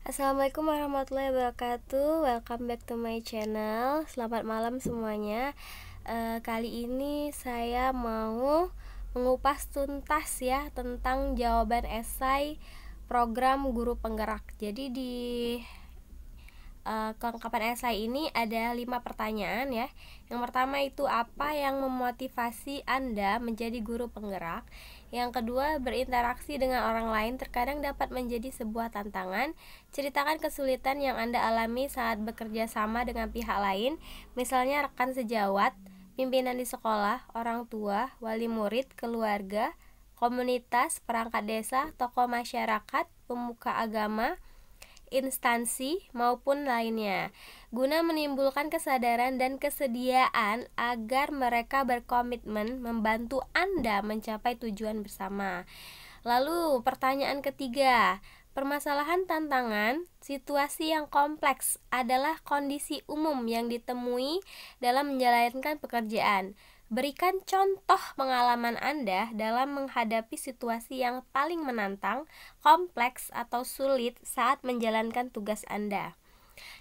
Assalamualaikum warahmatullahi wabarakatuh. Welcome back to my channel. Selamat malam semuanya. Kali ini saya mau mengupas tuntas ya tentang jawaban esai program guru penggerak. Jadi di kelengkapan esai ini ada 5 pertanyaan ya. Yang pertama itu apa yang memotivasi Anda menjadi guru penggerak? Yang kedua, berinteraksi dengan orang lain terkadang dapat menjadi sebuah tantangan. Ceritakan kesulitan yang Anda alami saat bekerja sama dengan pihak lain, misalnya rekan sejawat, pimpinan di sekolah, orang tua, wali murid, keluarga, komunitas, perangkat desa, tokoh masyarakat, pemuka agama, instansi maupun lainnya, guna menimbulkan kesadaran dan kesediaan agar mereka berkomitmen membantu Anda mencapai tujuan bersama. Lalu pertanyaan ketiga, permasalahan tantangan, situasi yang kompleks adalah kondisi umum yang ditemui dalam menjalankan pekerjaan. Berikan contoh pengalaman Anda dalam menghadapi situasi yang paling menantang, kompleks, atau sulit saat menjalankan tugas Anda.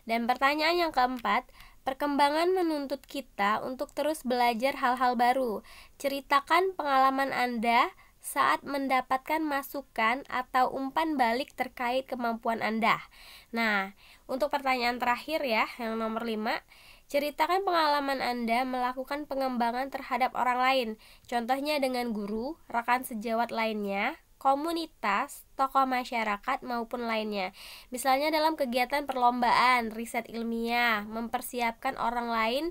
Dan pertanyaan yang keempat, perkembangan menuntut kita untuk terus belajar hal-hal baru. Ceritakan pengalaman Anda saat mendapatkan masukan atau umpan balik terkait kemampuan Anda. Nah, untuk pertanyaan terakhir ya, yang nomor 5, ceritakan pengalaman Anda melakukan pengembangan terhadap orang lain, contohnya dengan guru, rekan sejawat lainnya, komunitas, tokoh masyarakat maupun lainnya. Misalnya dalam kegiatan perlombaan, riset ilmiah, mempersiapkan orang lain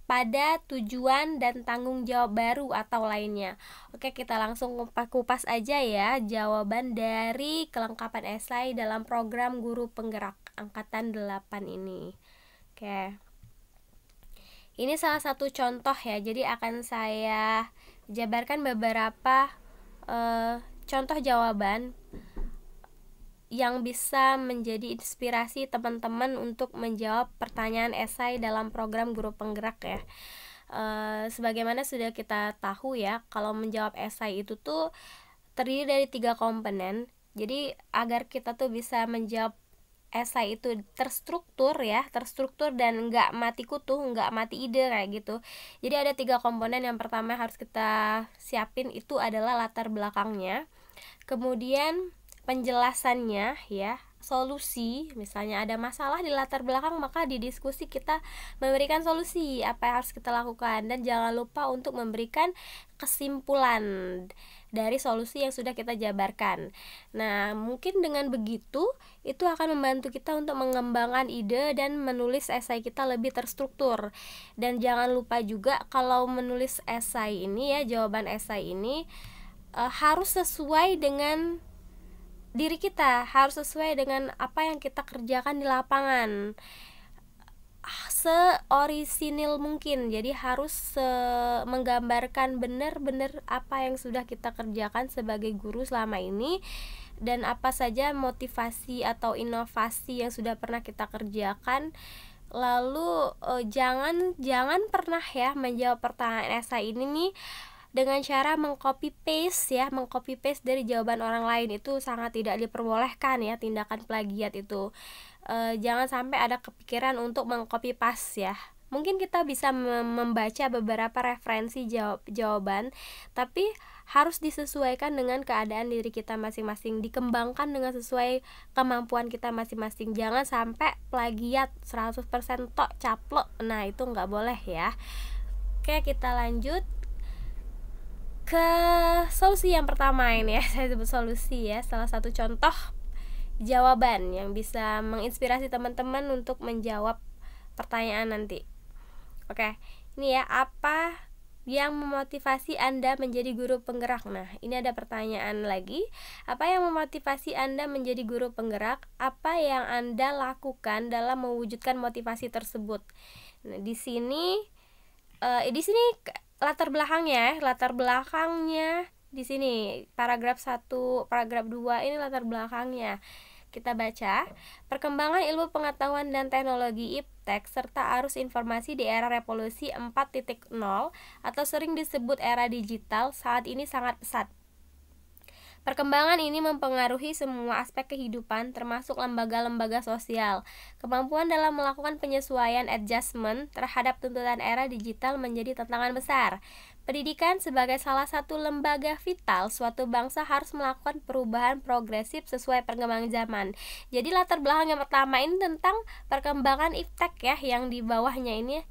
pada tujuan dan tanggung jawab baru atau lainnya. Oke, kita langsung kupas aja ya jawaban dari kelengkapan esai dalam program guru penggerak angkatan 8 ini. Oke. Ini salah satu contoh ya, jadi akan saya jabarkan beberapa contoh jawaban yang bisa menjadi inspirasi teman-teman untuk menjawab pertanyaan esai dalam program guru penggerak ya. Sebagaimana sudah kita tahu ya, kalau menjawab esai itu tuh terdiri dari 3 komponen. Jadi agar kita tuh bisa menjawab esai itu terstruktur dan nggak mati kutu, nggak mati ide kayak gitu. Jadi ada 3 komponen. Yang pertama harus kita siapin itu adalah latar belakangnya, kemudian penjelasannya ya, solusi, misalnya ada masalah di latar belakang, maka di diskusi kita memberikan solusi apa yang harus kita lakukan, dan jangan lupa untuk memberikan kesimpulan dari solusi yang sudah kita jabarkan. Nah, mungkin dengan begitu itu akan membantu kita untuk mengembangkan ide dan menulis esai kita lebih terstruktur. Dan jangan lupa juga kalau menulis esai ini ya, jawaban esai ini harus sesuai dengan diri kita, harus sesuai dengan apa yang kita kerjakan di lapangan, seorisinil mungkin. Jadi harus menggambarkan benar-benar apa yang sudah kita kerjakan sebagai guru selama ini, dan apa saja motivasi atau inovasi yang sudah pernah kita kerjakan. Lalu jangan pernah ya menjawab pertanyaan esai ini nih dengan cara mengcopy paste dari jawaban orang lain. Itu sangat tidak diperbolehkan ya, tindakan plagiat itu. Jangan sampai ada kepikiran untuk mengcopy paste ya. Mungkin kita bisa membaca beberapa referensi jawaban, tapi harus disesuaikan dengan keadaan diri kita masing-masing, dikembangkan dengan sesuai kemampuan kita masing-masing. Jangan sampai plagiat 100% tok caplok. Nah, itu nggak boleh ya. Oke, kita lanjut ke solusi yang pertama ini ya. Saya sebut solusi ya, salah satu contoh jawaban yang bisa menginspirasi teman-teman untuk menjawab pertanyaan nanti. Oke, ini ya, apa yang memotivasi Anda menjadi guru penggerak? Nah, ini ada pertanyaan lagi. Apa yang memotivasi Anda menjadi guru penggerak? Apa yang Anda lakukan dalam mewujudkan motivasi tersebut? Nah, di sini latar belakangnya di sini paragraf 1, paragraf 2 ini latar belakangnya. Kita baca, perkembangan ilmu pengetahuan dan teknologi iptek serta arus informasi di era revolusi 4.0 atau sering disebut era digital saat ini sangat pesat. Perkembangan ini mempengaruhi semua aspek kehidupan, termasuk lembaga-lembaga sosial. Kemampuan dalam melakukan penyesuaian adjustment terhadap tuntutan era digital menjadi tantangan besar. Pendidikan sebagai salah satu lembaga vital suatu bangsa harus melakukan perubahan progresif sesuai perkembangan zaman. Jadi latar belakang yang pertama ini tentang perkembangan iptek ya, yang di bawahnya ini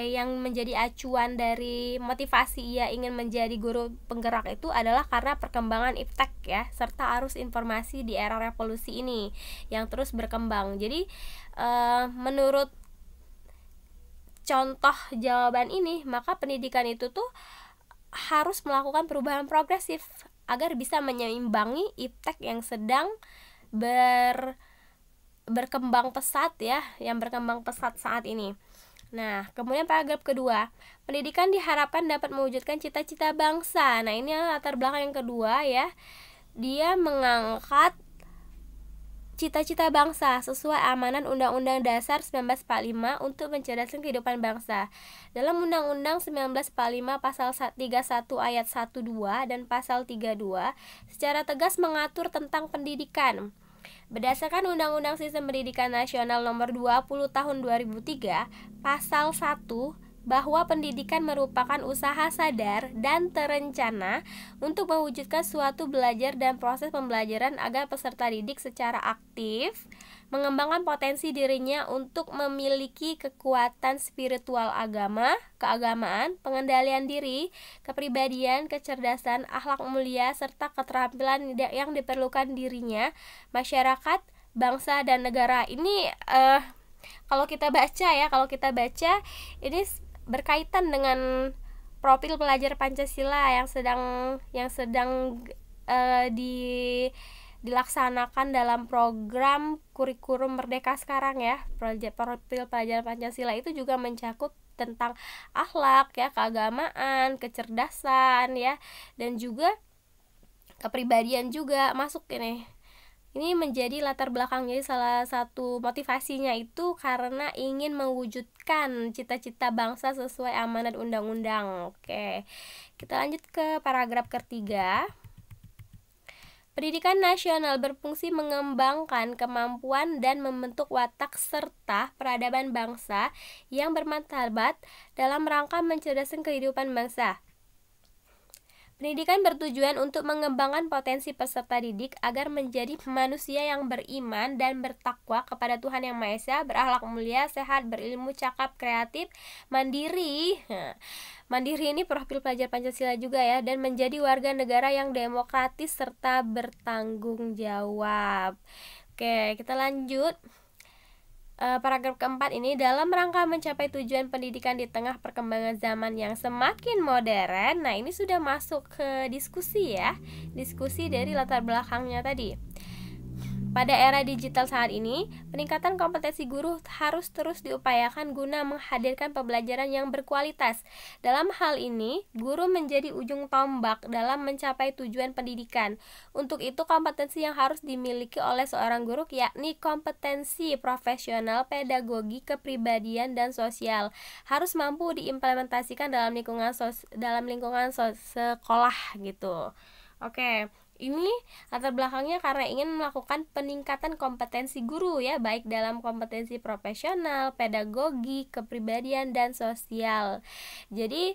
yang menjadi acuan dari motivasi ia ingin menjadi guru penggerak itu adalah karena perkembangan iptek ya, serta arus informasi di era revolusi ini yang terus berkembang. Jadi menurut contoh jawaban ini, maka pendidikan itu tuh harus melakukan perubahan progresif agar bisa menyeimbangi iptek yang sedang berkembang pesat ya, yang berkembang pesat saat ini. Nah, kemudian paragraf kedua, pendidikan diharapkan dapat mewujudkan cita-cita bangsa. Nah, ini latar belakang yang kedua ya. Dia mengangkat cita-cita bangsa sesuai amanat Undang-Undang Dasar 1945 untuk mencerdaskan kehidupan bangsa. Dalam Undang-Undang 1945 pasal 31 ayat 12 dan pasal 32 secara tegas mengatur tentang pendidikan. Berdasarkan Undang-Undang Sistem Pendidikan Nasional Nomor 20 Tahun 2003, Pasal 1, bahwa pendidikan merupakan usaha sadar dan terencana untuk mewujudkan suatu belajar dan proses pembelajaran agar peserta didik secara aktif mengembangkan potensi dirinya untuk memiliki kekuatan spiritual keagamaan, pengendalian diri, kepribadian, kecerdasan, akhlak mulia, serta keterampilan yang diperlukan dirinya, masyarakat, bangsa, dan negara. Ini kalau kita baca ini berkaitan dengan profil pelajar Pancasila yang sedang dilaksanakan dalam program kurikulum Merdeka sekarang ya. Profil pelajar Pancasila itu juga mencakup tentang akhlak ya, keagamaan, kecerdasan ya, dan juga kepribadian juga masuk ini. Ini menjadi latar belakang. Jadi salah satu motivasinya itu karena ingin mewujudkan cita-cita bangsa sesuai amanat undang-undang. Oke, kita lanjut ke paragraf ketiga. Pendidikan nasional berfungsi mengembangkan kemampuan dan membentuk watak serta peradaban bangsa yang bermartabat dalam rangka mencerdaskan kehidupan bangsa. Pendidikan bertujuan untuk mengembangkan potensi peserta didik agar menjadi manusia yang beriman dan bertakwa kepada Tuhan Yang Maha Esa, berakhlak mulia, sehat, berilmu, cakap, kreatif, mandiri. Mandiri ini profil pelajar Pancasila juga ya, dan menjadi warga negara yang demokratis serta bertanggung jawab. Oke, kita lanjut. Paragraf keempat ini, dalam rangka mencapai tujuan pendidikan di tengah perkembangan zaman yang semakin modern. Nah, ini sudah masuk ke diskusi ya, diskusi dari latar belakangnya tadi. Pada era digital saat ini, peningkatan kompetensi guru harus terus diupayakan guna menghadirkan pembelajaran yang berkualitas. Dalam hal ini, guru menjadi ujung tombak dalam mencapai tujuan pendidikan. Untuk itu, kompetensi yang harus dimiliki oleh seorang guru yakni kompetensi profesional, pedagogi, kepribadian, dan sosial harus mampu diimplementasikan dalam lingkungan sekolah gitu. Oke. Ini latar belakangnya karena ingin melakukan peningkatan kompetensi guru ya, baik dalam kompetensi profesional, pedagogi, kepribadian, dan sosial. Jadi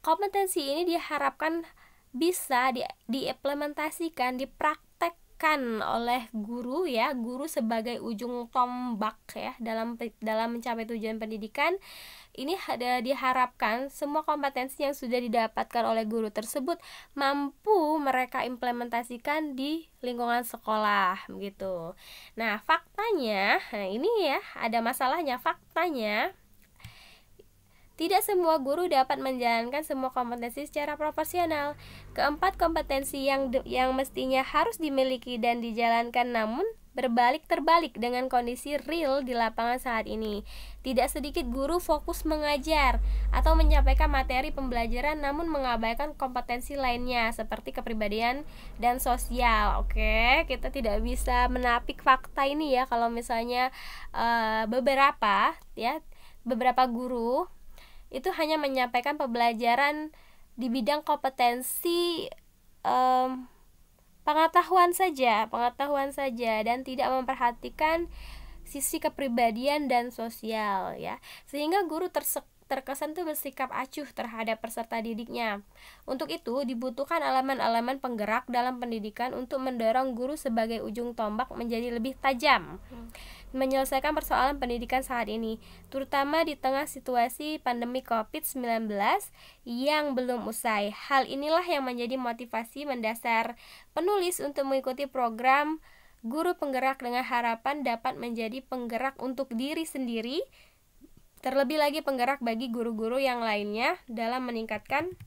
kompetensi ini diharapkan bisa diimplementasikan, dipraktekkan oleh guru ya, guru sebagai ujung tombak ya dalam mencapai tujuan pendidikan. Ini diharapkan semua kompetensi yang sudah didapatkan oleh guru tersebut mampu mereka implementasikan di lingkungan sekolah begitu. Nah, faktanya, ini ya ada masalahnya. Faktanya, tidak semua guru dapat menjalankan semua kompetensi secara proporsional. Keempat kompetensi yang mestinya harus dimiliki dan dijalankan namun terbalik dengan kondisi real di lapangan saat ini. Tidak sedikit guru fokus mengajar atau menyampaikan materi pembelajaran namun mengabaikan kompetensi lainnya seperti kepribadian dan sosial. Oke, kita tidak bisa menapik fakta ini ya, kalau misalnya beberapa guru itu hanya menyampaikan pembelajaran di bidang kompetensi pengetahuan saja dan tidak memperhatikan sisi kepribadian dan sosial ya, sehingga guru terkesan tuh bersikap acuh terhadap peserta didiknya. Untuk itu dibutuhkan elemen-elemen penggerak dalam pendidikan untuk mendorong guru sebagai ujung tombak menjadi lebih tajam menyelesaikan persoalan pendidikan saat ini, terutama di tengah situasi pandemi COVID-19 yang belum usai. Hal inilah yang menjadi motivasi mendasar penulis untuk mengikuti program Guru Penggerak dengan harapan dapat menjadi penggerak untuk diri sendiri, terlebih lagi penggerak bagi guru-guru yang lainnya dalam meningkatkan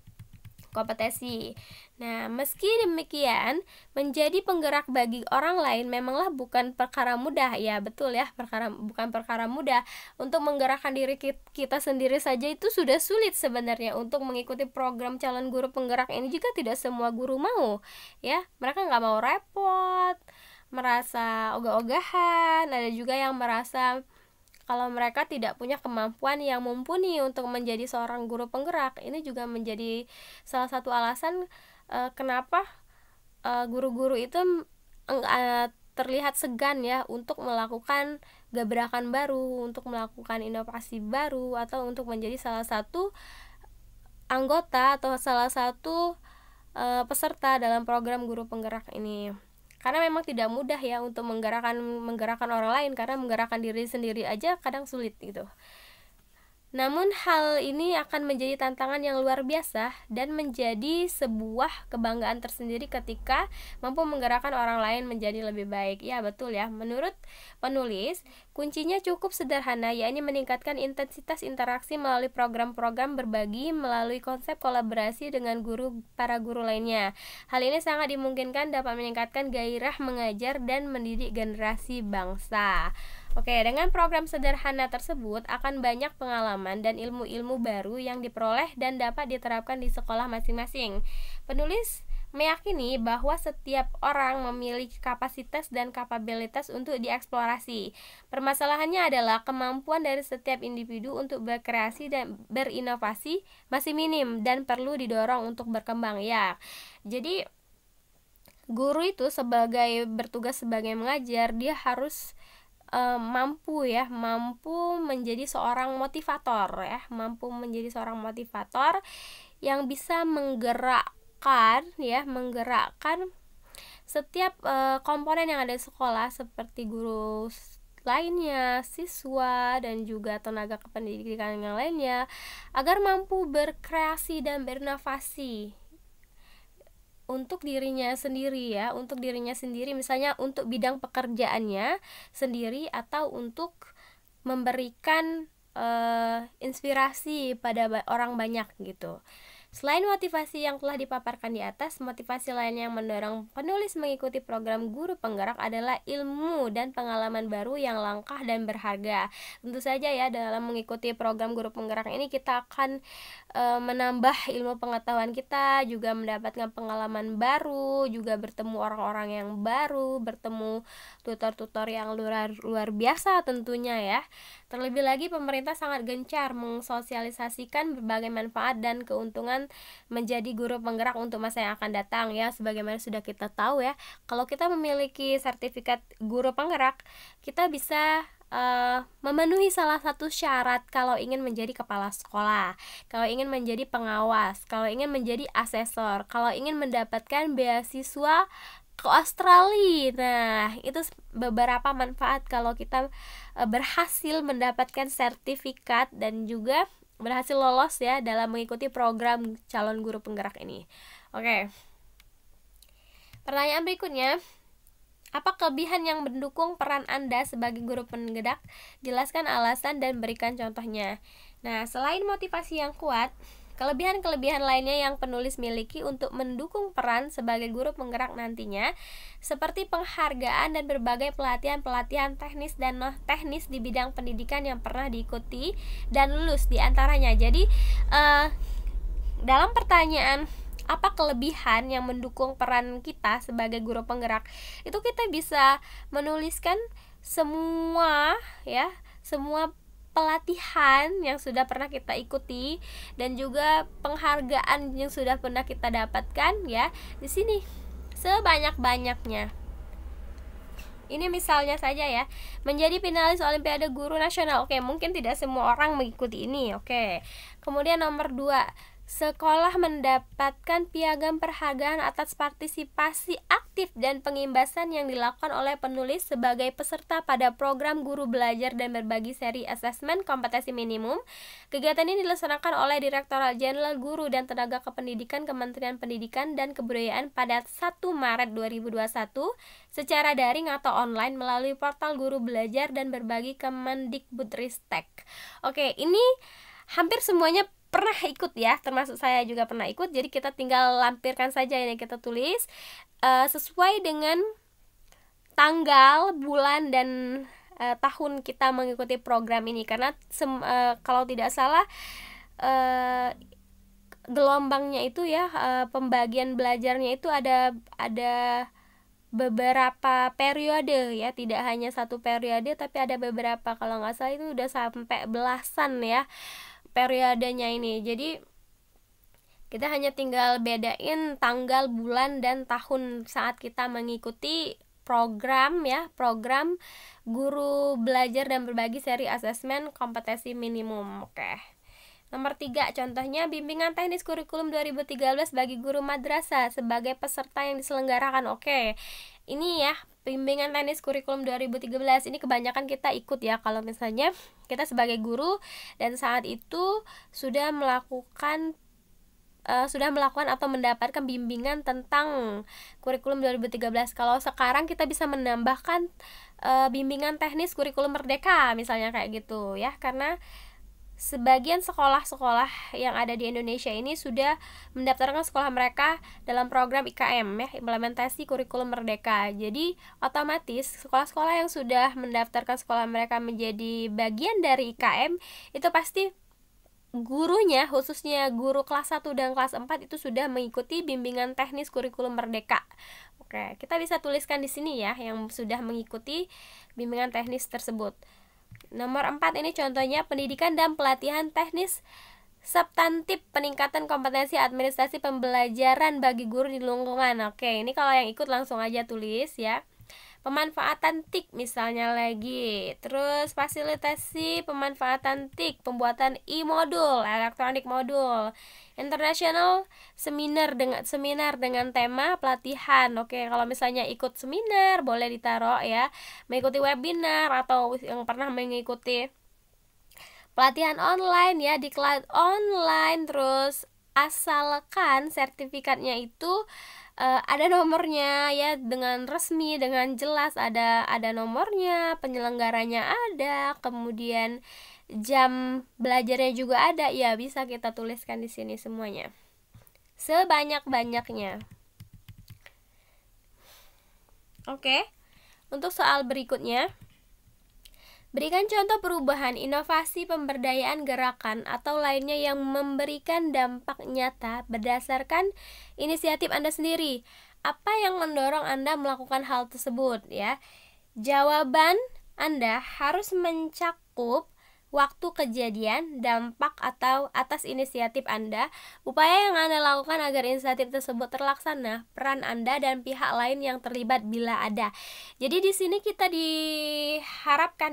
kompetensi. Nah, meski demikian, menjadi penggerak bagi orang lain memanglah bukan perkara mudah. Ya, betul ya, bukan perkara mudah. Untuk menggerakkan diri kita sendiri saja itu sudah sulit sebenarnya. Untuk mengikuti program calon guru penggerak ini juga tidak semua guru mau. Ya, mereka nggak mau repot, merasa ogah-ogahan. Ada juga yang merasa kalau mereka tidak punya kemampuan yang mumpuni untuk menjadi seorang guru penggerak. Ini juga menjadi salah satu alasan kenapa guru-guru itu terlihat segan ya untuk melakukan gebrakan baru, untuk melakukan inovasi baru, atau untuk menjadi salah satu anggota atau salah satu peserta dalam program guru penggerak ini. Karena memang tidak mudah ya untuk menggerakkan orang lain, karena menggerakkan diri sendiri aja kadang sulit gitu. Namun hal ini akan menjadi tantangan yang luar biasa dan menjadi sebuah kebanggaan tersendiri ketika mampu menggerakkan orang lain menjadi lebih baik. Ya betul ya, menurut penulis, kuncinya cukup sederhana, yakni meningkatkan intensitas interaksi melalui program-program berbagi melalui konsep kolaborasi dengan para guru lainnya. Hal ini sangat dimungkinkan dapat meningkatkan gairah mengajar dan mendidik generasi bangsa. Oke, dengan program sederhana tersebut akan banyak pengalaman dan ilmu-ilmu baru yang diperoleh dan dapat diterapkan di sekolah masing-masing. Penulis meyakini bahwa setiap orang memiliki kapasitas dan kapabilitas untuk dieksplorasi. Permasalahannya adalah kemampuan dari setiap individu untuk berkreasi dan berinovasi masih minim dan perlu didorong untuk berkembang ya. Jadi guru itu bertugas sebagai mengajar, dia harus mampu menjadi seorang motivator yang bisa menggerakkan setiap komponen yang ada di sekolah, seperti guru lainnya, siswa, dan juga tenaga kependidikan yang lainnya, agar mampu berkreasi dan berinovasi untuk dirinya sendiri misalnya untuk bidang pekerjaannya sendiri, atau untuk memberikan inspirasi pada orang banyak gitu. Selain motivasi yang telah dipaparkan di atas, motivasi lain yang mendorong penulis mengikuti program guru penggerak adalah ilmu dan pengalaman baru yang langka dan berharga. Tentu saja ya, dalam mengikuti program guru penggerak ini kita akan menambah ilmu pengetahuan kita, juga mendapatkan pengalaman baru, juga bertemu orang-orang yang baru, bertemu tutor-tutor yang luar biasa tentunya ya. Terlebih lagi pemerintah sangat gencar mensosialisasikan berbagai manfaat dan keuntungan menjadi guru penggerak untuk masa yang akan datang ya. Sebagaimana sudah kita tahu ya, kalau kita memiliki sertifikat guru penggerak, kita bisa memenuhi salah satu syarat kalau ingin menjadi kepala sekolah, kalau ingin menjadi pengawas, kalau ingin menjadi asesor, kalau ingin mendapatkan beasiswa ke Australia. Nah, itu beberapa manfaat kalau kita berhasil mendapatkan sertifikat dan juga berhasil lolos ya dalam mengikuti program calon guru penggerak ini. Oke. Pertanyaan berikutnya, apa kelebihan yang mendukung peran Anda sebagai guru penggerak? Jelaskan alasan dan berikan contohnya. Nah, selain motivasi yang kuat, kelebihan-kelebihan lainnya yang penulis miliki untuk mendukung peran sebagai guru penggerak nantinya, seperti penghargaan dan berbagai pelatihan-pelatihan teknis dan non-teknis di bidang pendidikan yang pernah diikuti dan lulus diantaranya. Jadi, dalam pertanyaan apa kelebihan yang mendukung peran kita sebagai guru penggerak, itu kita bisa menuliskan semua pelatihan yang sudah pernah kita ikuti dan juga penghargaan yang sudah pernah kita dapatkan ya. Di sini sebanyak-banyaknya. Ini misalnya saja ya, menjadi finalis Olimpiade Guru Nasional. Oke, mungkin tidak semua orang mengikuti ini. Oke. Kemudian nomor 2, sekolah mendapatkan piagam penghargaan atas partisipasi aktif dan pengimbasan yang dilakukan oleh penulis sebagai peserta pada program Guru Belajar dan Berbagi seri asesmen kompetensi minimum. Kegiatan ini dilaksanakan oleh Direktorat Jenderal Guru dan Tenaga Kependidikan Kementerian Pendidikan dan Kebudayaan pada 1 Maret 2021 secara daring atau online melalui portal Guru Belajar dan Berbagi Kemendikbudristek. Oke, ini hampir semuanya pernah ikut ya, termasuk saya juga pernah ikut. Jadi kita tinggal lampirkan saja ini, kita tulis sesuai dengan tanggal, bulan, dan tahun kita mengikuti program ini. Karena kalau tidak salah gelombangnya itu ya, pembagian belajarnya itu ada beberapa periode ya, tidak hanya satu periode tapi ada beberapa, kalau nggak salah itu udah sampai belasan ya periodenya ini. Jadi kita hanya tinggal bedain tanggal, bulan, dan tahun saat kita mengikuti program ya, program Guru Belajar dan Berbagi seri asesmen kompetensi minimum. Oke. Nomor 3, contohnya bimbingan teknis kurikulum 2013 bagi guru madrasah sebagai peserta yang diselenggarakan. Oke. Ini ya, bimbingan teknis kurikulum 2013 ini kebanyakan kita ikut ya, kalau misalnya kita sebagai guru dan saat itu sudah melakukan atau mendapatkan bimbingan tentang kurikulum 2013. Kalau sekarang kita bisa menambahkan bimbingan teknis kurikulum merdeka misalnya kayak gitu ya, karena sebagian sekolah-sekolah yang ada di Indonesia ini sudah mendaftarkan sekolah mereka dalam program IKM ya, implementasi kurikulum merdeka. Jadi otomatis sekolah-sekolah yang sudah mendaftarkan sekolah mereka menjadi bagian dari IKM itu pasti gurunya, khususnya guru kelas 1 dan kelas 4 itu sudah mengikuti bimbingan teknis kurikulum merdeka. Oke, kita bisa tuliskan di sini ya yang sudah mengikuti bimbingan teknis tersebut. Nomor 4 ini contohnya pendidikan dan pelatihan teknis substantif peningkatan kompetensi administrasi pembelajaran bagi guru di lingkungan. Oke, ini kalau yang ikut langsung aja tulis ya. Pemanfaatan TIK misalnya lagi, terus fasilitasi pemanfaatan TIK, pembuatan e-modul, electronic modul, international seminar dengan tema pelatihan. Oke, kalau misalnya ikut seminar boleh ditaruh ya, mengikuti webinar atau yang pernah mengikuti pelatihan online ya, di kelas online, terus asalkan sertifikatnya itu ada nomornya ya, dengan resmi, dengan jelas, ada nomornya, penyelenggaranya ada, kemudian jam belajarnya juga ada ya, bisa kita tuliskan di sini semuanya sebanyak-banyaknya. Oke, untuk soal berikutnya, berikan contoh perubahan, inovasi, pemberdayaan, gerakan, atau lainnya yang memberikan dampak nyata berdasarkan inisiatif Anda sendiri. Apa yang mendorong Anda melakukan hal tersebut ya? Jawaban Anda harus mencakup waktu kejadian, dampak atau atas inisiatif Anda, upaya yang Anda lakukan agar inisiatif tersebut terlaksana, peran Anda dan pihak lain yang terlibat bila ada. Jadi di sini kita diharapkan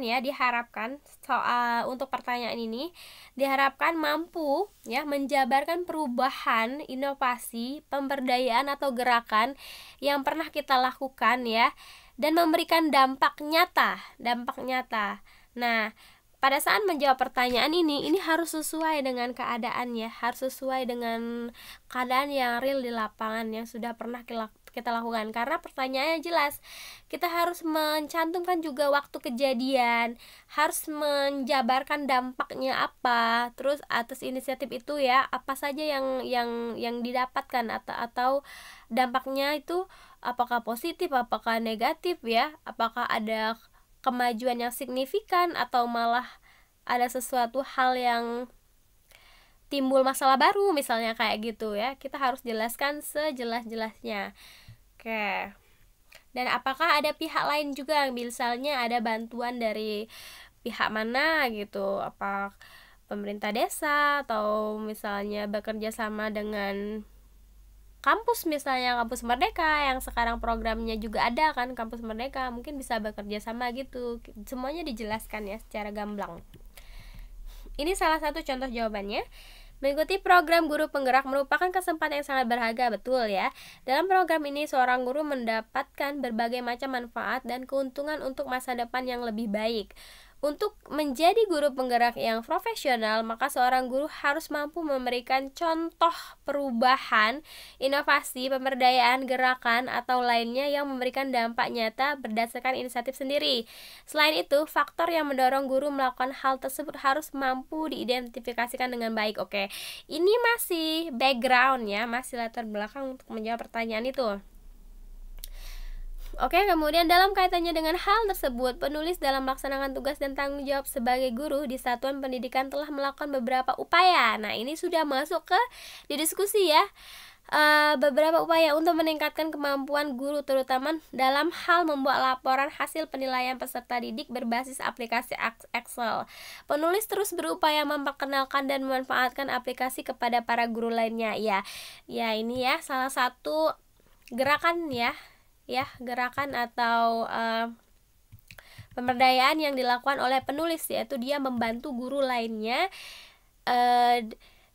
soal untuk pertanyaan ini diharapkan mampu ya menjabarkan perubahan, inovasi, pemberdayaan atau gerakan yang pernah kita lakukan ya, dan memberikan dampak nyata. Nah, pada saat menjawab pertanyaan ini harus sesuai dengan keadaannya, harus sesuai dengan keadaan yang real di lapangan yang sudah pernah kita lakukan. Karena pertanyaannya jelas, kita harus mencantumkan juga waktu kejadian, harus menjabarkan dampaknya apa, terus atas inisiatif itu ya apa saja yang didapatkan atau dampaknya itu apakah positif, apakah negatif ya, apakah ada kemajuan yang signifikan atau malah ada sesuatu hal yang timbul masalah baru misalnya kayak gitu ya. Kita harus jelaskan sejelas-jelasnya. Oke. Dan apakah ada pihak lain juga, misalnya ada bantuan dari pihak mana gitu, apa pemerintah desa atau misalnya bekerja sama dengan kampus, misalnya Kampus Merdeka yang sekarang programnya juga ada kan, Kampus Merdeka, mungkin bisa bekerja sama gitu. Semuanya dijelaskan ya secara gamblang. Ini salah satu contoh jawabannya. Mengikuti program guru penggerak merupakan kesempatan yang sangat berharga, betul ya. Dalam program ini seorang guru mendapatkan berbagai macam manfaat dan keuntungan untuk masa depan yang lebih baik. Untuk menjadi guru penggerak yang profesional, maka seorang guru harus mampu memberikan contoh perubahan, inovasi, pemberdayaan, gerakan, atau lainnya yang memberikan dampak nyata berdasarkan inisiatif sendiri. Selain itu, faktor yang mendorong guru melakukan hal tersebut harus mampu diidentifikasikan dengan baik. Oke, ini masih background ya, masih latar belakang untuk menjawab pertanyaan itu. Oke, kemudian dalam kaitannya dengan hal tersebut, penulis dalam melaksanakan tugas dan tanggung jawab sebagai guru di satuan pendidikan telah melakukan beberapa upaya. Nah, ini sudah masuk ke di diskusi ya. Beberapa upaya untuk meningkatkan kemampuan guru, terutama dalam hal membuat laporan hasil penilaian peserta didik berbasis aplikasi Excel. Penulis terus berupaya memperkenalkan dan memanfaatkan aplikasi kepada para guru lainnya. Ya ini ya salah satu gerakan ya gerakan atau pemberdayaan yang dilakukan oleh penulis, yaitu dia membantu guru lainnya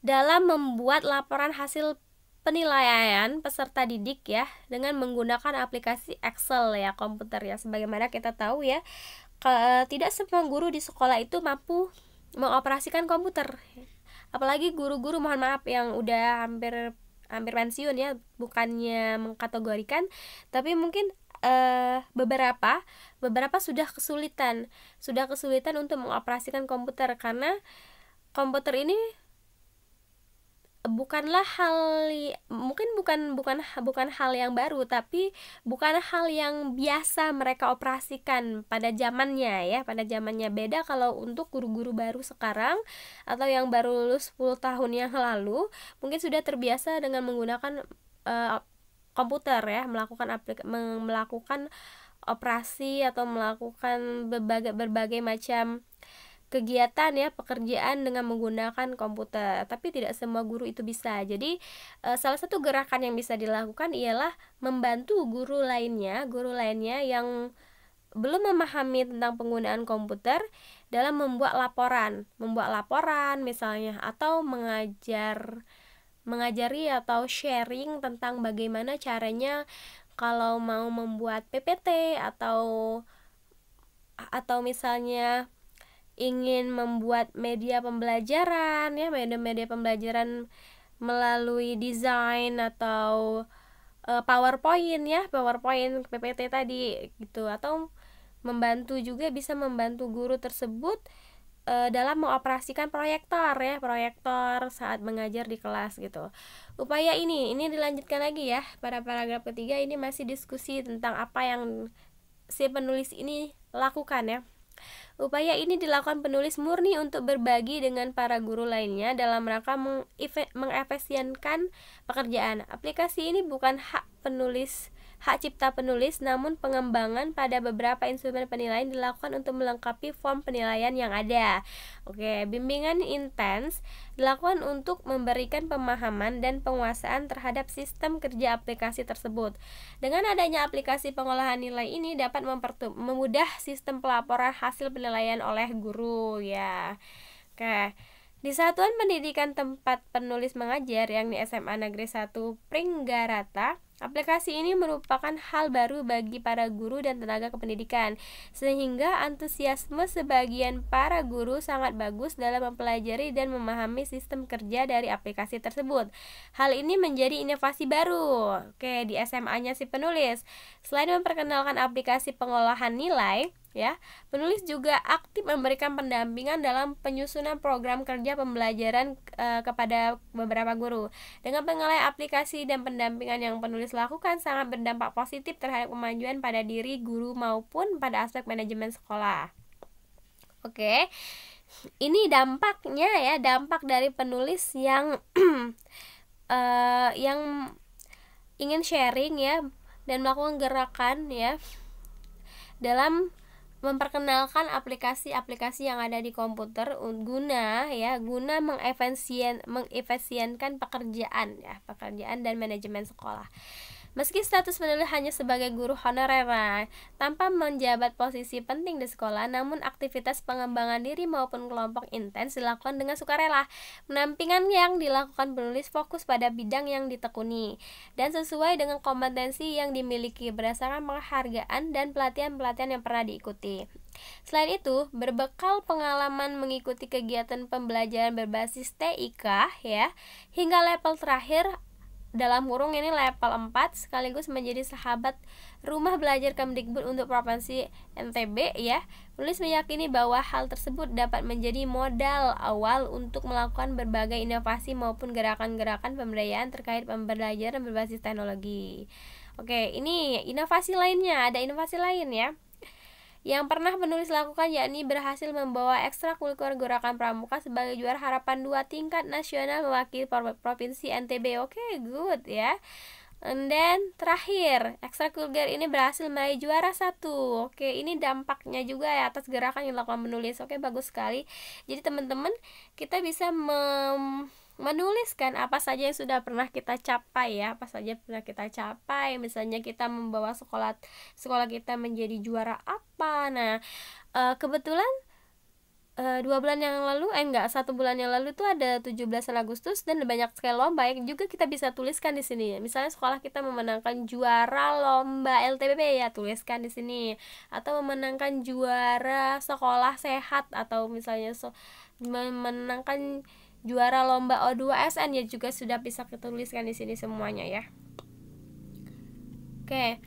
dalam membuat laporan hasil penilaian peserta didik ya dengan menggunakan aplikasi Excel ya, komputer ya. Sebagaimana kita tahu ya, tidak semua guru di sekolah itu mampu mengoperasikan komputer. Apalagi guru-guru, mohon maaf, yang udah hampir pensiun ya, bukannya mengkategorikan, tapi mungkin beberapa sudah kesulitan untuk mengoperasikan komputer, karena komputer ini bukanlah bukan hal yang baru, tapi bukan hal yang biasa mereka operasikan pada zamannya. Beda kalau untuk guru-guru baru sekarang atau yang baru lulus 10 tahun yang lalu, mungkin sudah terbiasa dengan menggunakan komputer ya, melakukan operasi atau melakukan berbagai macam kegiatan ya, pekerjaan dengan menggunakan komputer. Tapi tidak semua guru itu bisa. Jadi salah satu gerakan yang bisa dilakukan ialah membantu guru lainnya yang belum memahami tentang penggunaan komputer dalam membuat laporan misalnya, atau mengajari atau sharing tentang bagaimana caranya kalau mau membuat PPT atau misalnya ingin membuat media pembelajaran ya, media pembelajaran melalui desain atau PowerPoint PPT tadi gitu, atau bisa membantu guru tersebut dalam mengoperasikan proyektor saat mengajar di kelas gitu. Upaya ini dilanjutkan lagi ya pada paragraf ketiga. Ini masih diskusi tentang apa yang si penulis ini lakukan ya. Upaya ini dilakukan penulis murni untuk berbagi dengan para guru lainnya dalam rangka mengefisienkan pekerjaan. Aplikasi ini bukan hak cipta penulis, namun pengembangan pada beberapa instrumen penilaian dilakukan untuk melengkapi form penilaian yang ada. Oke, bimbingan intens dilakukan untuk memberikan pemahaman dan penguasaan terhadap sistem kerja aplikasi tersebut. Dengan adanya aplikasi pengolahan nilai ini dapat memudah sistem pelaporan hasil penilaian oleh guru ya. Oke. Di satuan pendidikan tempat penulis mengajar, yang di SMA Negeri 1 Pringgarata, aplikasi ini merupakan hal baru bagi para guru dan tenaga kependidikan, sehingga antusiasme sebagian para guru sangat bagus dalam mempelajari dan memahami sistem kerja dari aplikasi tersebut. Hal ini menjadi inovasi baru di SMA-nya si penulis. Selain memperkenalkan aplikasi pengolahan nilai ya, penulis juga aktif memberikan pendampingan dalam penyusunan program kerja pembelajaran kepada beberapa guru. Dengan pengalaman aplikasi dan pendampingan yang penulis lakukan sangat berdampak positif terhadap kemajuan pada diri guru maupun pada aspek manajemen sekolah. Oke, ini dampaknya ya, dampak dari penulis yang yang ingin sharing ya dan melakukan gerakan ya dalam memperkenalkan aplikasi-aplikasi yang ada di komputer guna mengefisienkan pekerjaan dan manajemen sekolah. Meski status penulis hanya sebagai guru honorer tanpa menjabat posisi penting di sekolah, namun aktivitas pengembangan diri maupun kelompok intens dilakukan dengan sukarela. Pendampingan yang dilakukan penulis fokus pada bidang yang ditekuni dan sesuai dengan kompetensi yang dimiliki berdasarkan penghargaan dan pelatihan-pelatihan yang pernah diikuti. Selain itu, berbekal pengalaman mengikuti kegiatan pembelajaran berbasis TIK hingga level terakhir dalam kurung ini level 4 sekaligus menjadi sahabat rumah belajar Kemdikbud untuk Provinsi NTB penulis meyakini bahwa hal tersebut dapat menjadi modal awal untuk melakukan berbagai inovasi maupun gerakan-gerakan pemberdayaan terkait pembelajaran berbasis teknologi. Oke, ini inovasi lainnya, ada inovasi lain yang pernah penulis lakukan, yakni berhasil membawa ekstrakurikuler Gerakan Pramuka sebagai juara harapan 2 tingkat nasional mewakili Provinsi NTB. Oke, good And then terakhir, ekstrakurikuler ini berhasil meraih juara 1. Oke, ini dampaknya juga atas gerakan yang dilakukan penulis. Oke, bagus sekali. Jadi teman-teman, kita bisa menuliskan apa saja yang sudah pernah kita capai misalnya kita membawa sekolah kita menjadi juara apa. Nah, kebetulan 1 bulan yang lalu itu ada 17 Agustus dan banyak sekali lomba yang juga kita bisa tuliskan di sini. Misalnya sekolah kita memenangkan juara lomba LTBB, tuliskan di sini. Atau memenangkan juara sekolah sehat, atau misalnya memenangkan juara lomba O2SN juga sudah bisa kita tuliskan di sini semuanya Oke.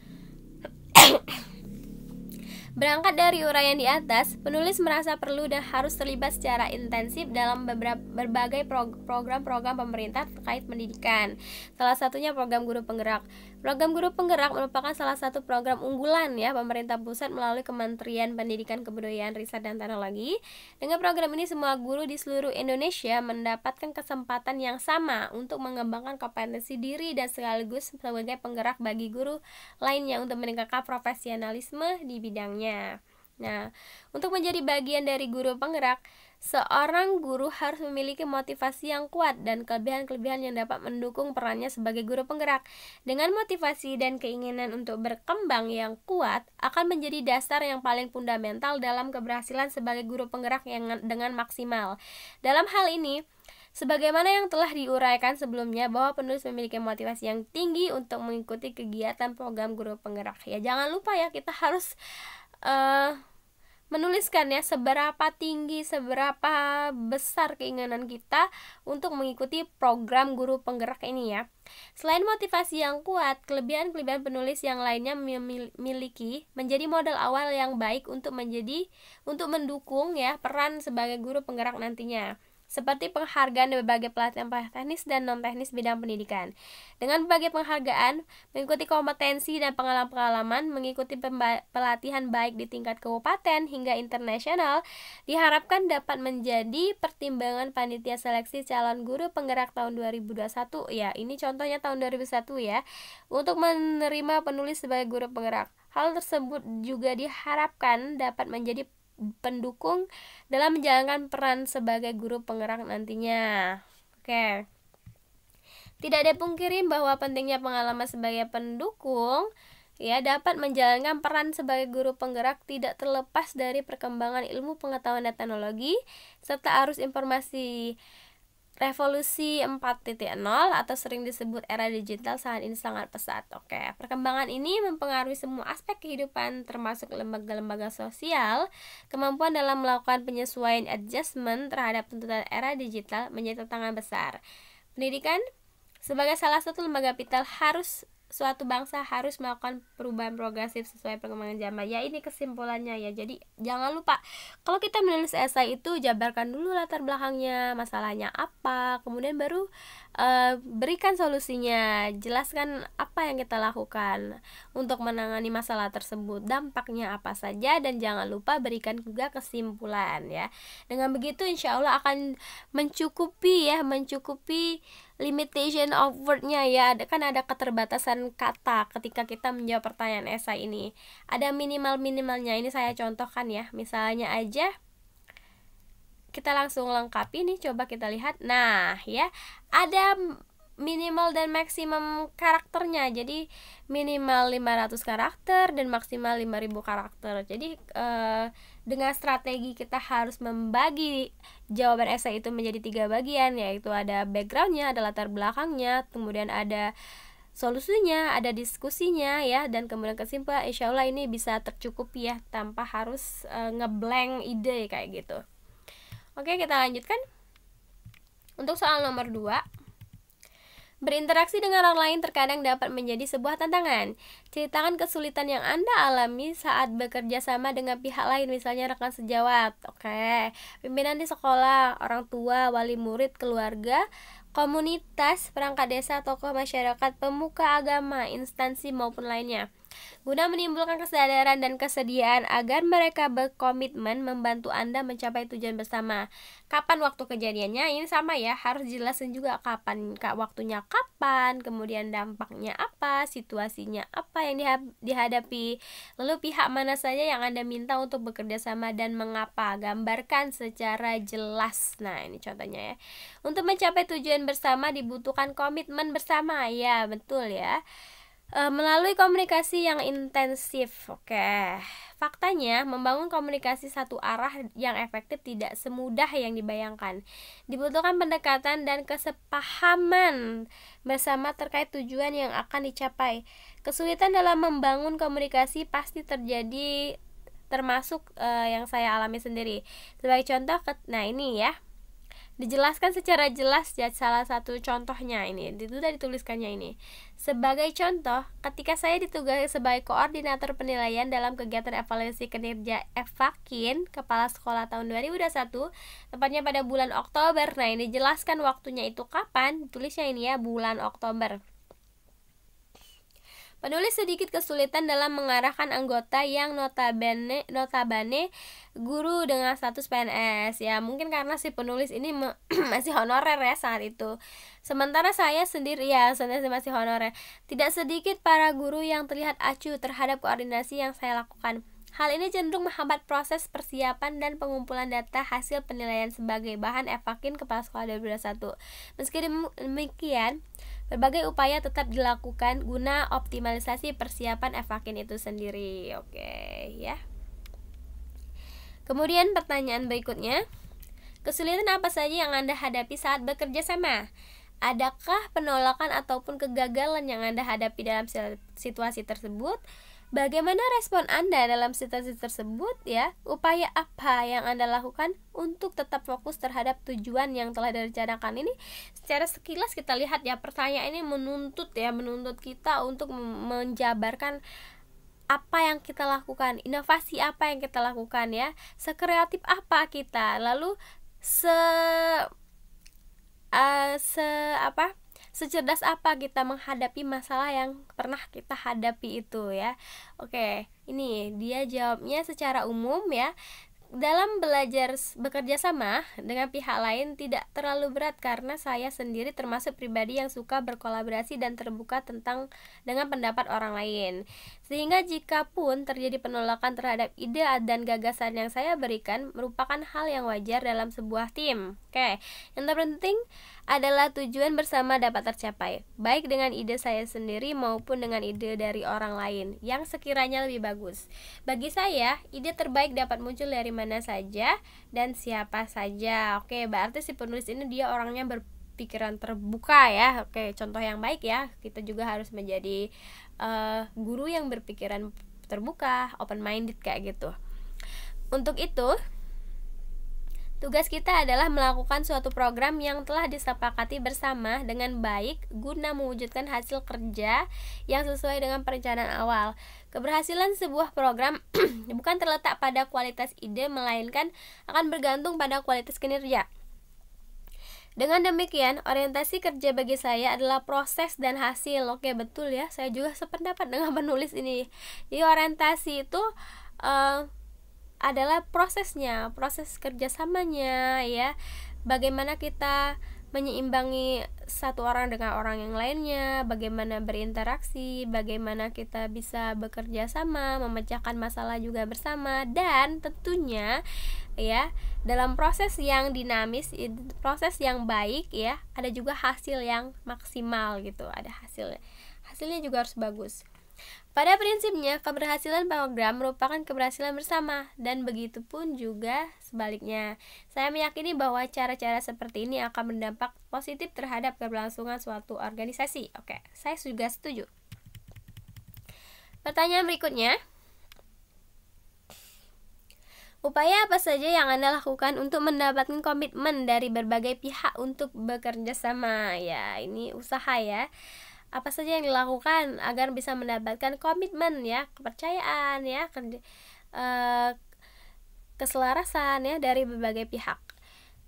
Berangkat dari uraian di atas, penulis merasa perlu dan harus terlibat secara intensif dalam berbagai program-program pemerintah terkait pendidikan. Salah satunya program Guru Penggerak. Program Guru Penggerak merupakan salah satu program unggulan pemerintah pusat melalui Kementerian Pendidikan, Kebudayaan, Riset, dan Teknologi. Dengan program ini semua guru di seluruh Indonesia mendapatkan kesempatan yang sama untuk mengembangkan kompetensi diri dan sekaligus sebagai penggerak bagi guru lainnya untuk meningkatkan profesionalisme di bidangnya. Nah, untuk menjadi bagian dari guru penggerak, seorang guru harus memiliki motivasi yang kuat dan kelebihan-kelebihan yang dapat mendukung perannya sebagai guru penggerak. Dengan motivasi dan keinginan untuk berkembang yang kuat akan menjadi dasar yang paling fundamental dalam keberhasilan sebagai guru penggerak yang dengan maksimal. Dalam hal ini, sebagaimana yang telah diuraikan sebelumnya bahwa penulis memiliki motivasi yang tinggi untuk mengikuti kegiatan program guru penggerak. Jangan lupa kita harus menuliskan seberapa tinggi, seberapa besar keinginan kita untuk mengikuti program guru penggerak ini Selain motivasi yang kuat, kelebihan-kelebihan penulis yang lainnya memiliki menjadi modal awal yang baik untuk mendukung peran sebagai guru penggerak nantinya, seperti penghargaan berbagai pelatihan teknis dan non-teknis bidang pendidikan. Dengan berbagai penghargaan, mengikuti kompetensi dan pengalaman-pengalaman, mengikuti pelatihan baik di tingkat kabupaten hingga internasional, diharapkan dapat menjadi pertimbangan panitia seleksi calon guru penggerak tahun 2021. Ini contohnya tahun 2021 untuk menerima penulis sebagai guru penggerak. Hal tersebut juga diharapkan dapat menjadi pendukung dalam menjalankan peran sebagai guru penggerak nantinya. Oke. Tidak dipungkiri bahwa pentingnya pengalaman sebagai pendukung dapat menjalankan peran sebagai guru penggerak tidak terlepas dari perkembangan ilmu pengetahuan dan teknologi serta arus informasi. Revolusi 4.0 atau sering disebut era digital saat ini sangat pesat. Oke, perkembangan ini mempengaruhi semua aspek kehidupan termasuk lembaga-lembaga sosial. Kemampuan dalam melakukan penyesuaian adjustment terhadap tuntutan era digital menjadi tantangan besar. Pendidikan sebagai salah satu lembaga vital suatu bangsa harus melakukan perubahan progresif sesuai perkembangan zaman. Ini kesimpulannya Jadi jangan lupa kalau kita menulis esai itu jabarkan dulu latar belakangnya, masalahnya apa, kemudian baru berikan solusinya, jelaskan apa yang kita lakukan untuk menangani masalah tersebut, dampaknya apa saja, dan jangan lupa berikan juga kesimpulan Dengan begitu insya Allah akan mencukupi limitation of word-nya ya, ada keterbatasan kata ketika kita menjawab pertanyaan esai ini. Ada minimalnya, ini saya contohkan ya. Misalnya aja kita langsung lengkapi nih, coba kita lihat. Nah ya, ada minimal dan maksimum karakternya. Jadi minimal 500 karakter dan maksimal 5000 karakter. Jadi dengan strategi kita harus membagi jawaban esai itu menjadi 3 bagian, yaitu ada backgroundnya, ada latar belakangnya, kemudian ada solusinya, ada diskusinya ya, dan kemudian kesimpulan. Insya Allah ini bisa tercukupi ya, tanpa harus ngeblank ide kayak gitu. Oke, kita lanjutkan. Untuk soal nomor 2, berinteraksi dengan orang lain terkadang dapat menjadi sebuah tantangan. Ceritakan kesulitan yang Anda alami saat bekerja sama dengan pihak lain, misalnya rekan sejawat. Oke, pimpinan di sekolah, orang tua, wali murid, keluarga, komunitas, perangkat desa, tokoh masyarakat, pemuka agama, instansi maupun lainnya. Guna menimbulkan kesadaran dan kesediaan agar mereka berkomitmen membantu Anda mencapai tujuan bersama. Kapan waktu kejadiannya? Ini sama ya, harus jelasin juga kapan, waktunya kapan, kemudian dampaknya apa, situasinya apa yang dihadapi, lalu pihak mana saja yang Anda minta untuk bekerja sama dan mengapa. Gambarkan secara jelas. Nah, ini contohnya ya. Untuk mencapai tujuan bersama dibutuhkan komitmen bersama. Ya, betul ya. Melalui komunikasi yang intensif. Oke, faktanya membangun komunikasi satu arah yang efektif tidak semudah yang dibayangkan. Dibutuhkan pendekatan dan kesepahaman bersama terkait tujuan yang akan dicapai. Kesulitan dalam membangun komunikasi pasti terjadi, termasuk yang saya alami sendiri. Sebagai contoh, nah ini ya, dijelaskan secara jelas ya, salah satu contohnya ini, itu sudah dituliskannya ini. Sebagai contoh, ketika saya ditugasi sebagai koordinator penilaian dalam kegiatan evaluasi kinerja EVAKIN Kepala Sekolah tahun 2021, tepatnya pada bulan Oktober. Nah, ini dijelaskan waktunya itu kapan, tulisnya ini ya, bulan Oktober. Penulis sedikit kesulitan dalam mengarahkan anggota yang notabene guru dengan status PNS. Ya, mungkin karena si penulis ini masih honorer ya saat itu. Sementara saya sendiri ya, masih honorer. Tidak sedikit para guru yang terlihat acuh terhadap koordinasi yang saya lakukan. Hal ini cenderung menghambat proses persiapan dan pengumpulan data hasil penilaian sebagai bahan EVAKIN Kepala Sekolah 2021. Meski demikian, berbagai upaya tetap dilakukan guna optimalisasi persiapan EVAKIN itu sendiri. Oke, ya. Kemudian pertanyaan berikutnya, kesulitan apa saja yang Anda hadapi saat bekerja sama? Adakah penolakan ataupun kegagalan yang Anda hadapi dalam situasi tersebut? Bagaimana respon Anda dalam situasi tersebut ya? Upaya apa yang Anda lakukan untuk tetap fokus terhadap tujuan yang telah direncanakan ini? Secara sekilas kita lihat ya, pertanyaan ini menuntut kita untuk menjabarkan apa yang kita lakukan, inovasi apa yang kita lakukan ya, sekreatif apa kita, lalu secerdas apa kita menghadapi masalah yang pernah kita hadapi itu ya. Oke, ini dia jawabnya secara umum ya. Dalam belajar bekerja sama dengan pihak lain tidak terlalu berat karena saya sendiri termasuk pribadi yang suka berkolaborasi dan terbuka dengan pendapat orang lain. Sehingga jika pun terjadi penolakan terhadap ide dan gagasan yang saya berikan merupakan hal yang wajar dalam sebuah tim. Oke, yang terpenting adalah tujuan bersama dapat tercapai, baik dengan ide saya sendiri maupun dengan ide dari orang lain yang sekiranya lebih bagus. Bagi saya, ide terbaik dapat muncul dari mana saja dan siapa saja. Oke, berarti si penulis ini dia orangnya berpikiran terbuka ya. Oke, contoh yang baik ya. Kita juga harus menjadi guru yang berpikiran terbuka, open minded kayak gitu. Untuk itu, tugas kita adalah melakukan suatu program yang telah disepakati bersama dengan baik guna mewujudkan hasil kerja yang sesuai dengan perencanaan awal. Keberhasilan sebuah program bukan terletak pada kualitas ide, melainkan akan bergantung pada kualitas kinerja. Dengan demikian, orientasi kerja bagi saya adalah proses dan hasil. Oke, betul ya, saya juga sependapat dengan penulis ini. Jadi orientasi itu adalah prosesnya, proses kerjasamanya ya. Bagaimana kita menyeimbangi satu orang dengan orang yang lainnya, bagaimana berinteraksi, bagaimana kita bisa bekerja sama, memecahkan masalah juga bersama, dan tentunya ya dalam proses yang dinamis, proses yang baik ya, ada juga hasil yang maksimal gitu, ada hasilnya juga harus bagus. Pada prinsipnya, keberhasilan program merupakan keberhasilan bersama, dan begitu pun juga sebaliknya. Saya meyakini bahwa cara-cara seperti ini akan berdampak positif terhadap keberlangsungan suatu organisasi. Oke, saya juga setuju. Pertanyaan berikutnya, upaya apa saja yang Anda lakukan untuk mendapatkan komitmen dari berbagai pihak untuk bekerja sama? Ya, ini usaha ya. Apa saja yang dilakukan agar bisa mendapatkan komitmen ya, kepercayaan ya, keselarasan ya dari berbagai pihak.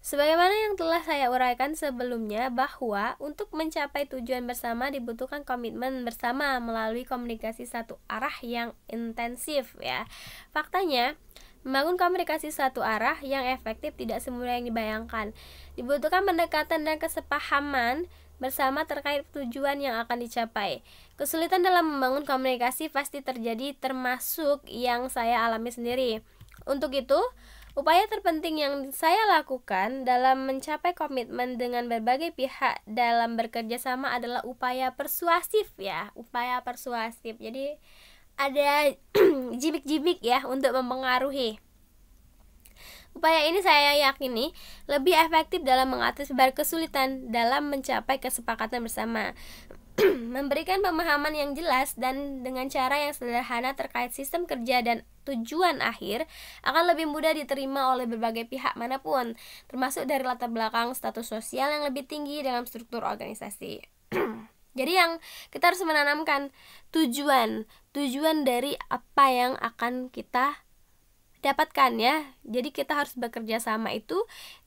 Sebagaimana yang telah saya uraikan sebelumnya, bahwa untuk mencapai tujuan bersama dibutuhkan komitmen bersama melalui komunikasi satu arah yang intensif ya. Faktanya, membangun komunikasi satu arah yang efektif tidak semudah yang dibayangkan. Dibutuhkan pendekatan dan kesepahaman bersama terkait tujuan yang akan dicapai. Kesulitan dalam membangun komunikasi pasti terjadi, termasuk yang saya alami sendiri. Untuk itu, upaya terpenting yang saya lakukan dalam mencapai komitmen dengan berbagai pihak dalam bekerja sama adalah upaya persuasif ya, upaya persuasif. Jadi ada jimik-jimik ya untuk mempengaruhi. Upaya ini saya yakini lebih efektif dalam mengatasi berbagai kesulitan dalam mencapai kesepakatan bersama. Memberikan pemahaman yang jelas dan dengan cara yang sederhana terkait sistem kerja dan tujuan akhir akan lebih mudah diterima oleh berbagai pihak manapun, termasuk dari latar belakang status sosial yang lebih tinggi dalam struktur organisasi. Jadi yang kita harus menanamkan tujuan dari apa yang akan kita dapatkan ya. Jadi kita harus bekerja sama itu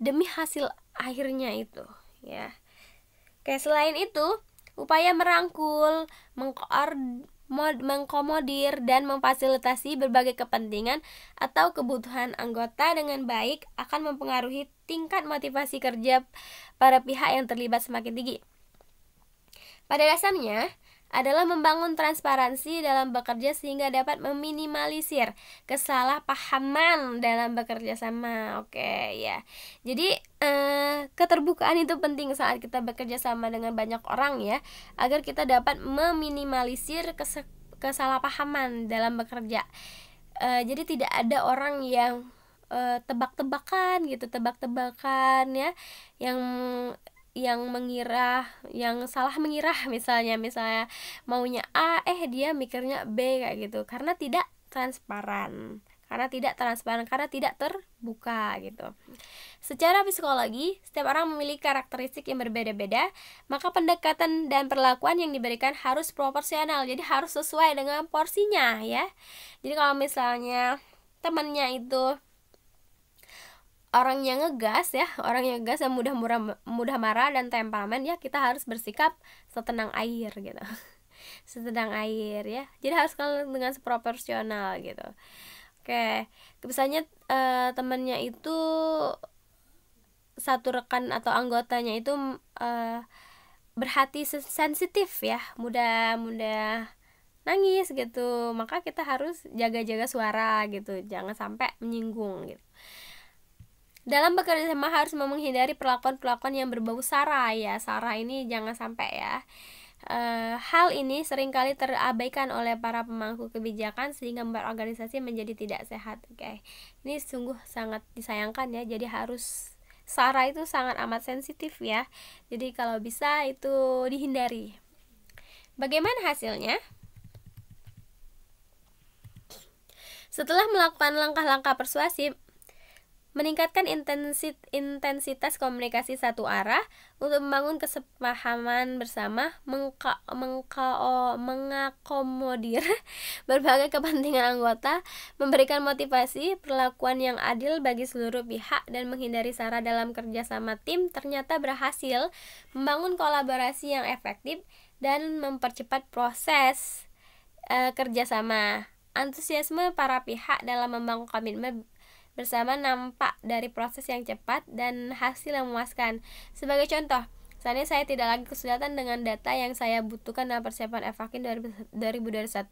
demi hasil akhirnya itu ya. Oke, selain itu, upaya merangkul, mengkomodir dan memfasilitasi berbagai kepentingan atau kebutuhan anggota dengan baik akan mempengaruhi tingkat motivasi kerja para pihak yang terlibat semakin tinggi. Pada dasarnya adalah membangun transparansi dalam bekerja sehingga dapat meminimalisir kesalahpahaman dalam bekerja sama. Oke ya. Jadi keterbukaan itu penting saat kita bekerja sama dengan banyak orang ya, agar kita dapat meminimalisir kesalahpahaman dalam bekerja. Jadi tidak ada orang yang tebak-tebakan gitu, ya, yang salah mengira, misalnya maunya A dia mikirnya B kayak gitu, karena tidak transparan, karena tidak terbuka gitu. Secara psikologi, setiap orang memiliki karakteristik yang berbeda-beda, maka pendekatan dan perlakuan yang diberikan harus proporsional, jadi harus sesuai dengan porsinya ya. Jadi kalau misalnya temannya itu orang yang ngegas yang mudah marah dan temperamen ya, kita harus bersikap setenang air gitu. Setenang air ya. Jadi harus dengan proporsional gitu. Oke, misalnya temannya itu, satu rekan atau anggotanya itu berhati sensitif ya, mudah nangis gitu, maka kita harus jaga suara gitu, jangan sampai menyinggung gitu. Dalam bekerja sama harus menghindari perlakuan yang berbau sara ya. Sara ini jangan sampai ya. Hal ini seringkali terabaikan oleh para pemangku kebijakan sehingga membuat organisasi menjadi tidak sehat. Oke. Ini sungguh sangat disayangkan ya. Jadi harus, sara itu sangat amat sensitif ya. Jadi kalau bisa itu dihindari. Bagaimana hasilnya? Setelah melakukan langkah-langkah persuasif, meningkatkan intensitas komunikasi satu arah untuk membangun kesepahaman bersama, mengakomodir berbagai kepentingan anggota, memberikan motivasi, perlakuan yang adil bagi seluruh pihak, dan menghindari sara dalam kerjasama tim ternyata berhasil membangun kolaborasi yang efektif dan mempercepat proses kerjasama. Antusiasme para pihak dalam membangun komitmen bersama nampak dari proses yang cepat dan hasil yang memuaskan. Sebagai contoh, saat ini saya tidak lagi kesulitan dengan data yang saya butuhkan dalam persiapan Evakin 2021.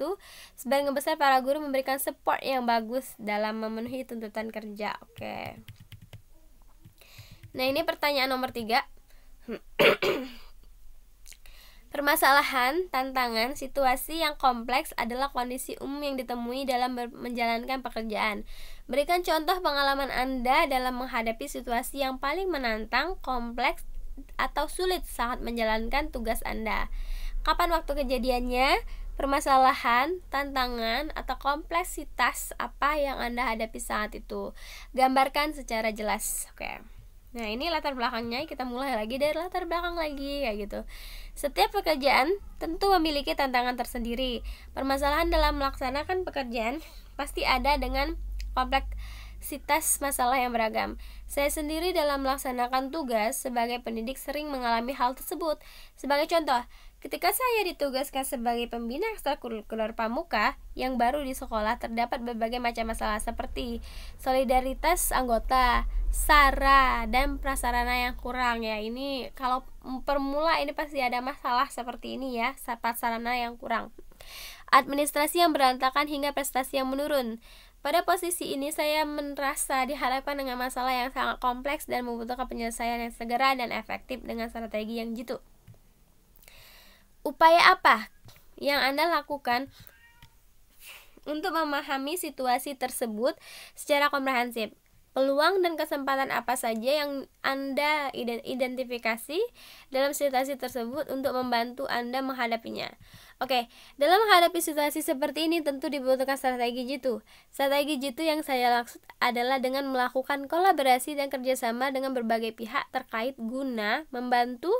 Sebagian besar para guru memberikan support yang bagus dalam memenuhi tuntutan kerja. Oke. Nah, ini pertanyaan nomor 3. Permasalahan, tantangan, situasi yang kompleks adalah kondisi umum yang ditemui dalam menjalankan pekerjaan. Berikan contoh pengalaman Anda dalam menghadapi situasi yang paling menantang, kompleks, atau sulit saat menjalankan tugas Anda. Kapan waktu kejadiannya? Permasalahan, tantangan, atau kompleksitas apa yang Anda hadapi saat itu? Gambarkan secara jelas. Oke. Nah, ini latar belakangnya. Kita mulai lagi dari latar belakang lagi, kayak gitu. Setiap pekerjaan tentu memiliki tantangan tersendiri. Permasalahan dalam melaksanakan pekerjaan pasti ada dengan kompleksitas masalah yang beragam. Saya sendiri dalam melaksanakan tugas sebagai pendidik sering mengalami hal tersebut. Sebagai contoh, ketika saya ditugaskan sebagai pembina ekstrakurikuler pramuka yang baru di sekolah, terdapat berbagai macam masalah seperti solidaritas anggota, sara, dan prasarana yang kurang. Ya, ini kalau permula ini pasti ada masalah seperti ini ya, prasarana yang kurang, administrasi yang berantakan hingga prestasi yang menurun. Pada posisi ini saya merasa dihadapkan dengan masalah yang sangat kompleks dan membutuhkan penyelesaian yang segera dan efektif dengan strategi yang jitu. Upaya apa yang Anda lakukan untuk memahami situasi tersebut secara komprehensif? Peluang dan kesempatan apa saja yang Anda identifikasi dalam situasi tersebut untuk membantu Anda menghadapinya? Oke, dalam menghadapi situasi seperti ini tentu dibutuhkan strategi jitu. Strategi jitu yang saya maksud adalah dengan melakukan kolaborasi dan kerjasama dengan berbagai pihak terkait guna membantu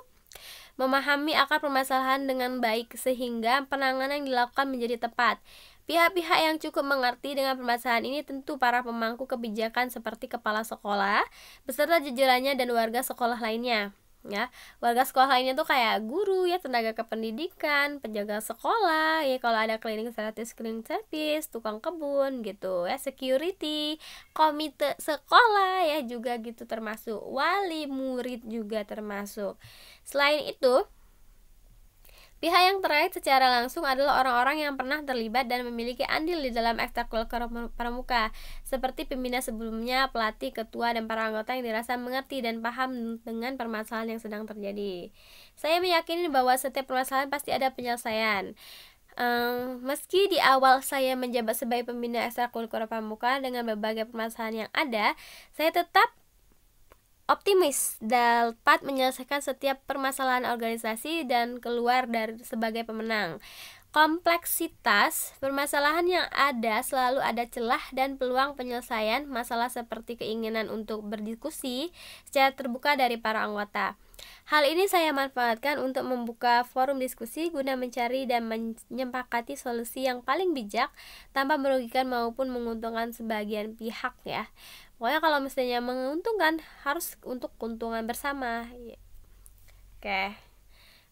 memahami akar permasalahan dengan baik sehingga penanganan yang dilakukan menjadi tepat. Pihak-pihak yang cukup mengerti dengan permasalahan ini tentu para pemangku kebijakan seperti kepala sekolah beserta jajarannya dan warga sekolah lainnya. Ya, warga sekolah lainnya tuh kayak guru ya, tenaga kependidikan, penjaga sekolah ya, kalau ada cleaning service, tukang kebun gitu ya, security, komite sekolah ya juga gitu, termasuk wali murid juga termasuk. Selain itu, pihak yang terkait secara langsung adalah orang-orang yang pernah terlibat dan memiliki andil di dalam ekstrakurikuler pramuka, seperti pembina sebelumnya, pelatih, ketua, dan para anggota yang dirasa mengerti dan paham dengan permasalahan yang sedang terjadi. Saya meyakini bahwa setiap permasalahan pasti ada penyelesaian. Meski di awal saya menjabat sebagai pembina ekstrakurikuler pramuka dengan berbagai permasalahan yang ada, saya tetap optimis dapat menyelesaikan setiap permasalahan organisasi dan keluar dari sebagai pemenang. Kompleksitas permasalahan yang ada selalu ada celah dan peluang penyelesaian masalah seperti keinginan untuk berdiskusi secara terbuka dari para anggota. Hal ini saya manfaatkan untuk membuka forum diskusi guna mencari dan menyepakati solusi yang paling bijak tanpa merugikan maupun menguntungkan sebagian pihak ya. Pokoknya kalau misalnya menguntungkan harus untuk keuntungan bersama. Oke.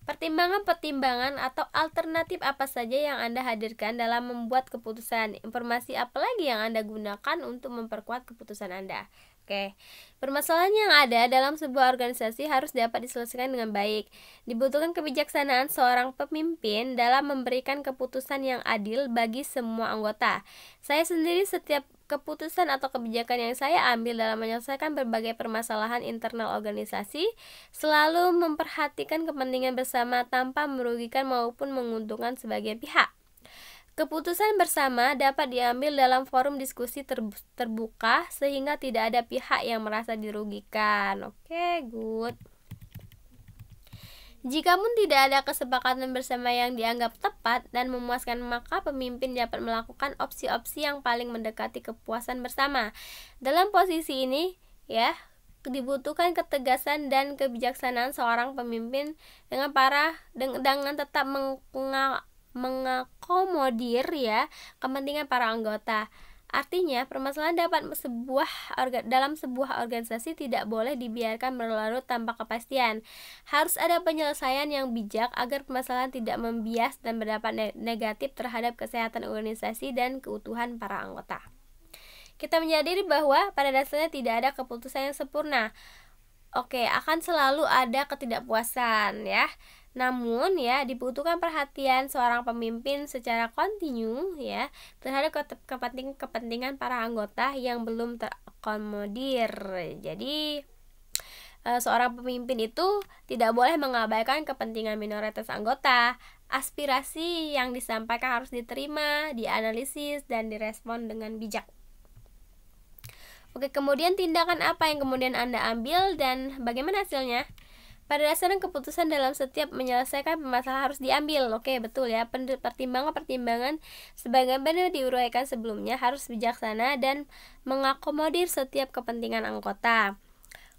Pertimbangan-pertimbangan atau alternatif apa saja yang Anda hadirkan dalam membuat keputusan? Informasi apa lagi yang Anda gunakan untuk memperkuat keputusan Anda? Oke. Permasalahan yang ada dalam sebuah organisasi harus dapat diselesaikan dengan baik. Dibutuhkan kebijaksanaan seorang pemimpin dalam memberikan keputusan yang adil bagi semua anggota. Saya sendiri setiap keputusan atau kebijakan yang saya ambil dalam menyelesaikan berbagai permasalahan internal organisasi selalu memperhatikan kepentingan bersama tanpa merugikan maupun menguntungkan sebagian pihak. Keputusan bersama dapat diambil dalam forum diskusi terbuka sehingga tidak ada pihak yang merasa dirugikan. Oke, good. Jikapun tidak ada kesepakatan bersama yang dianggap tepat dan memuaskan, maka pemimpin dapat melakukan opsi-opsi yang paling mendekati kepuasan bersama. Dalam posisi ini, ya, dibutuhkan ketegasan dan kebijaksanaan seorang pemimpin dengan tetap mengakomodir ya kepentingan para anggota. Artinya, permasalahan dalam sebuah organisasi tidak boleh dibiarkan berlarut tanpa kepastian. Harus ada penyelesaian yang bijak agar permasalahan tidak membias dan berdampak negatif terhadap kesehatan organisasi dan keutuhan para anggota. Kita menyadari bahwa pada dasarnya tidak ada keputusan yang sempurna. Oke, akan selalu ada ketidakpuasan ya. Namun ya, dibutuhkan perhatian seorang pemimpin secara kontinu ya terhadap kepentingan para anggota yang belum terakomodir. Jadi seorang pemimpin itu tidak boleh mengabaikan kepentingan minoritas anggota. Aspirasi yang disampaikan harus diterima, dianalisis, dan direspon dengan bijak. Oke, kemudian tindakan apa yang kemudian Anda ambil dan bagaimana hasilnya? Pada dasarnya keputusan dalam setiap menyelesaikan permasalahan harus diambil. Oke, betul ya. Pertimbangan-pertimbangan sebagaimana diuraikan sebelumnya harus bijaksana dan mengakomodir setiap kepentingan anggota.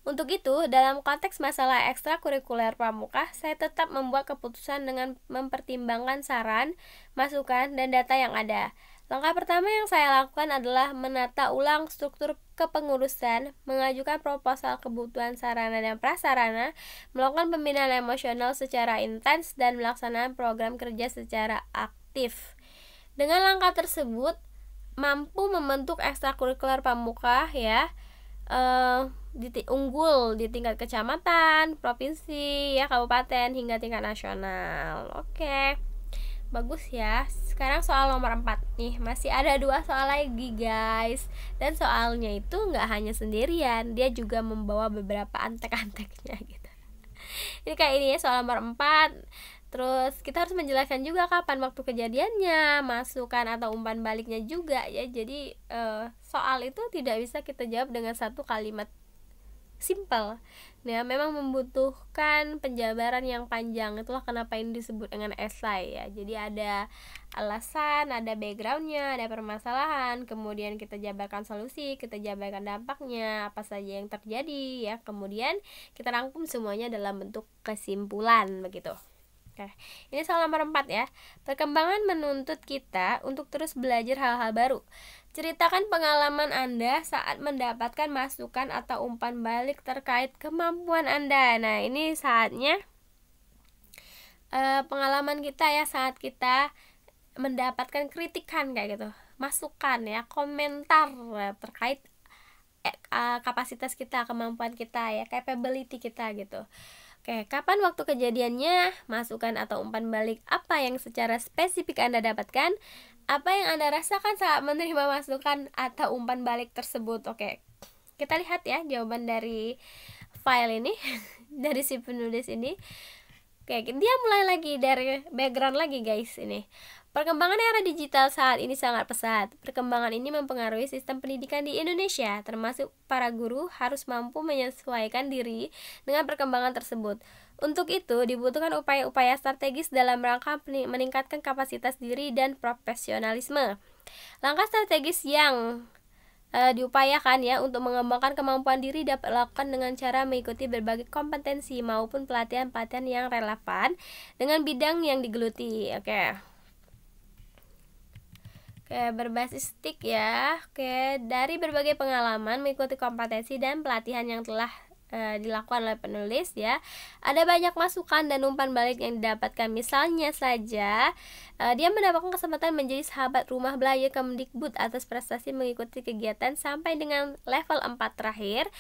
Untuk itu, dalam konteks masalah ekstrakurikuler pramuka, saya tetap membuat keputusan dengan mempertimbangkan saran, masukan, dan data yang ada. Langkah pertama yang saya lakukan adalah menata ulang struktur kepengurusan, mengajukan proposal kebutuhan sarana dan prasarana, melakukan pembinaan emosional secara intens, dan melaksanakan program kerja secara aktif. Dengan langkah tersebut, mampu membentuk ekstrakurikuler pramuka ya, unggul di tingkat kecamatan, provinsi, ya, kabupaten, hingga tingkat nasional. Oke. Bagus ya. Sekarang soal nomor 4 nih. Masih ada 2 soal lagi guys. Dan soalnya itu gak hanya sendirian, dia juga membawa beberapa antek-anteknya gitu. Ini kayak ini ya, soal nomor 4. Terus kita harus menjelaskan juga kapan waktu kejadiannya, masukan atau umpan baliknya juga ya. Jadi soal itu tidak bisa kita jawab dengan satu kalimat simple. Nah, memang membutuhkan penjabaran yang panjang. Itulah kenapa ini disebut dengan esai ya. Jadi ada alasan, ada backgroundnya, ada permasalahan, kemudian kita jabarkan solusi, kita jabarkan dampaknya, apa saja yang terjadi ya. Kemudian kita rangkum semuanya dalam bentuk kesimpulan begitu. Oke, ini soal nomor 4 ya. Perkembangan menuntut kita untuk terus belajar hal-hal baru. Ceritakan pengalaman Anda saat mendapatkan masukan atau umpan balik terkait kemampuan Anda. Nah, ini saatnya pengalaman kita ya saat kita mendapatkan kritikan kayak gitu, masukan ya, komentar terkait kapasitas kita, kemampuan kita ya, capability kita gitu. Oke, kapan waktu kejadiannya, masukan atau umpan balik apa yang secara spesifik Anda dapatkan, apa yang Anda rasakan saat menerima masukan atau umpan balik tersebut. Oke, kita lihat ya jawaban dari file ini dari si penulis ini. Oke, dia mulai lagi dari background lagi guys ini. Perkembangan era digital saat ini sangat pesat. Perkembangan ini mempengaruhi sistem pendidikan di Indonesia, termasuk para guru harus mampu menyesuaikan diri dengan perkembangan tersebut. Untuk itu, dibutuhkan upaya-upaya strategis dalam rangka meningkatkan kapasitas diri dan profesionalisme. Langkah strategis yang diupayakan ya untuk mengembangkan kemampuan diri dapat dilakukan dengan cara mengikuti berbagai kompetensi maupun pelatihan-pelatihan yang relevan dengan bidang yang digeluti. Oke, berbasis stick ya. Oke, dari berbagai pengalaman mengikuti kompetensi dan pelatihan yang telah dilakukan oleh penulis ya, ada banyak masukan dan umpan balik yang didapatkan. Misalnya saja dia mendapatkan kesempatan menjadi sahabat rumah belajar Kemdikbud atas prestasi mengikuti kegiatan sampai dengan level 4 terakhir.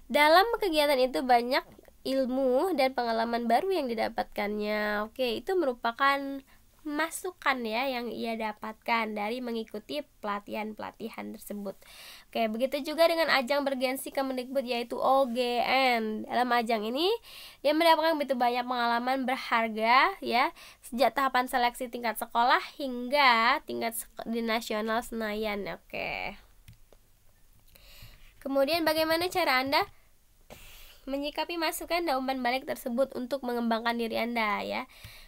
Dalam kegiatan itu banyak ilmu dan pengalaman baru yang didapatkannya. Oke, itu merupakan masukan ya yang ia dapatkan dari mengikuti pelatihan-pelatihan tersebut. Oke, begitu juga dengan ajang bergensi Kemdikbud yaitu OGN. Dalam ajang ini dia mendapatkan begitu banyak pengalaman berharga ya, sejak tahapan seleksi tingkat sekolah hingga tingkat di nasional Senayan. Oke. Kemudian bagaimana cara Anda menyikapi masukan dan umpan balik tersebut untuk mengembangkan diri Anda ya.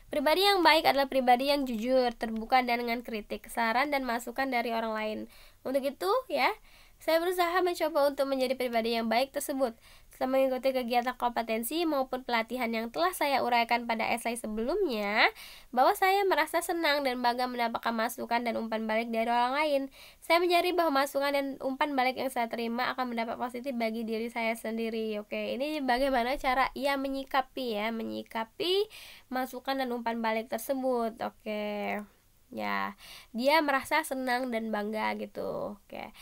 Pribadi yang baik adalah pribadi yang jujur, terbuka dan dengan kritik, saran dan masukan dari orang lain. Untuk itu ya, saya berusaha mencoba untuk menjadi pribadi yang baik tersebut. Setelah mengikuti kegiatan kompetensi maupun pelatihan yang telah saya uraikan pada esai sebelumnya, bahwa saya merasa senang dan bangga mendapatkan masukan dan umpan balik dari orang lain. Saya mencari bahwa masukan dan umpan balik yang saya terima akan mendapat positif bagi diri saya sendiri. Oke, ini bagaimana cara ia menyikapi masukan dan umpan balik tersebut. Oke. Ya, dia merasa senang dan bangga gitu. Oke.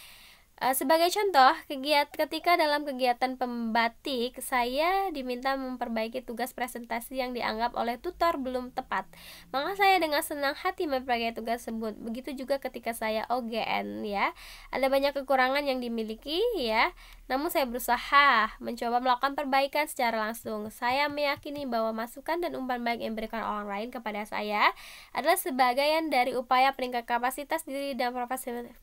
Sebagai contoh, ketika dalam kegiatan pembatik, saya diminta memperbaiki tugas presentasi yang dianggap oleh tutor belum tepat. Maka saya dengan senang hati memperbaiki tugas tersebut. Begitu juga ketika saya OGN ya. Ada banyak kekurangan yang dimiliki ya. Namun saya berusaha mencoba melakukan perbaikan secara langsung. Saya meyakini bahwa masukan dan umpan balik yang diberikan orang lain kepada saya adalah sebagian dari upaya peningkatan kapasitas diri dan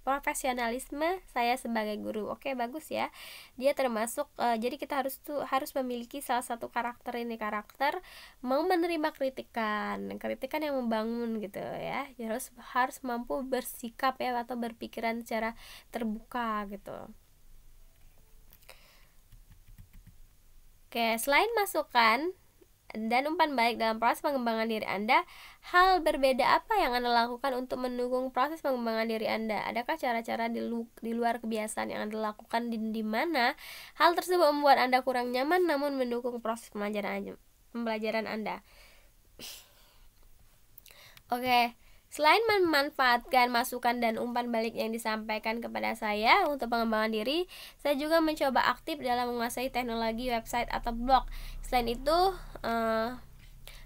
profesionalisme saya sebagai guru. Oke, bagus ya. Dia termasuk jadi kita harus memiliki salah satu karakter mau menerima kritikan yang membangun gitu ya. Harus mampu bersikap ya atau berpikiran secara terbuka gitu. Oke, selain masukan dan umpan balik dalam proses pengembangan diri Anda, hal berbeda apa yang Anda lakukan untuk mendukung proses pengembangan diri Anda? Adakah cara-cara di luar kebiasaan yang Anda lakukan di mana hal tersebut membuat Anda kurang nyaman namun mendukung proses pembelajaran Anda? Oke, selain memanfaatkan masukan dan umpan balik yang disampaikan kepada saya untuk pengembangan diri, saya juga mencoba aktif dalam menguasai teknologi website atau blog. Selain itu,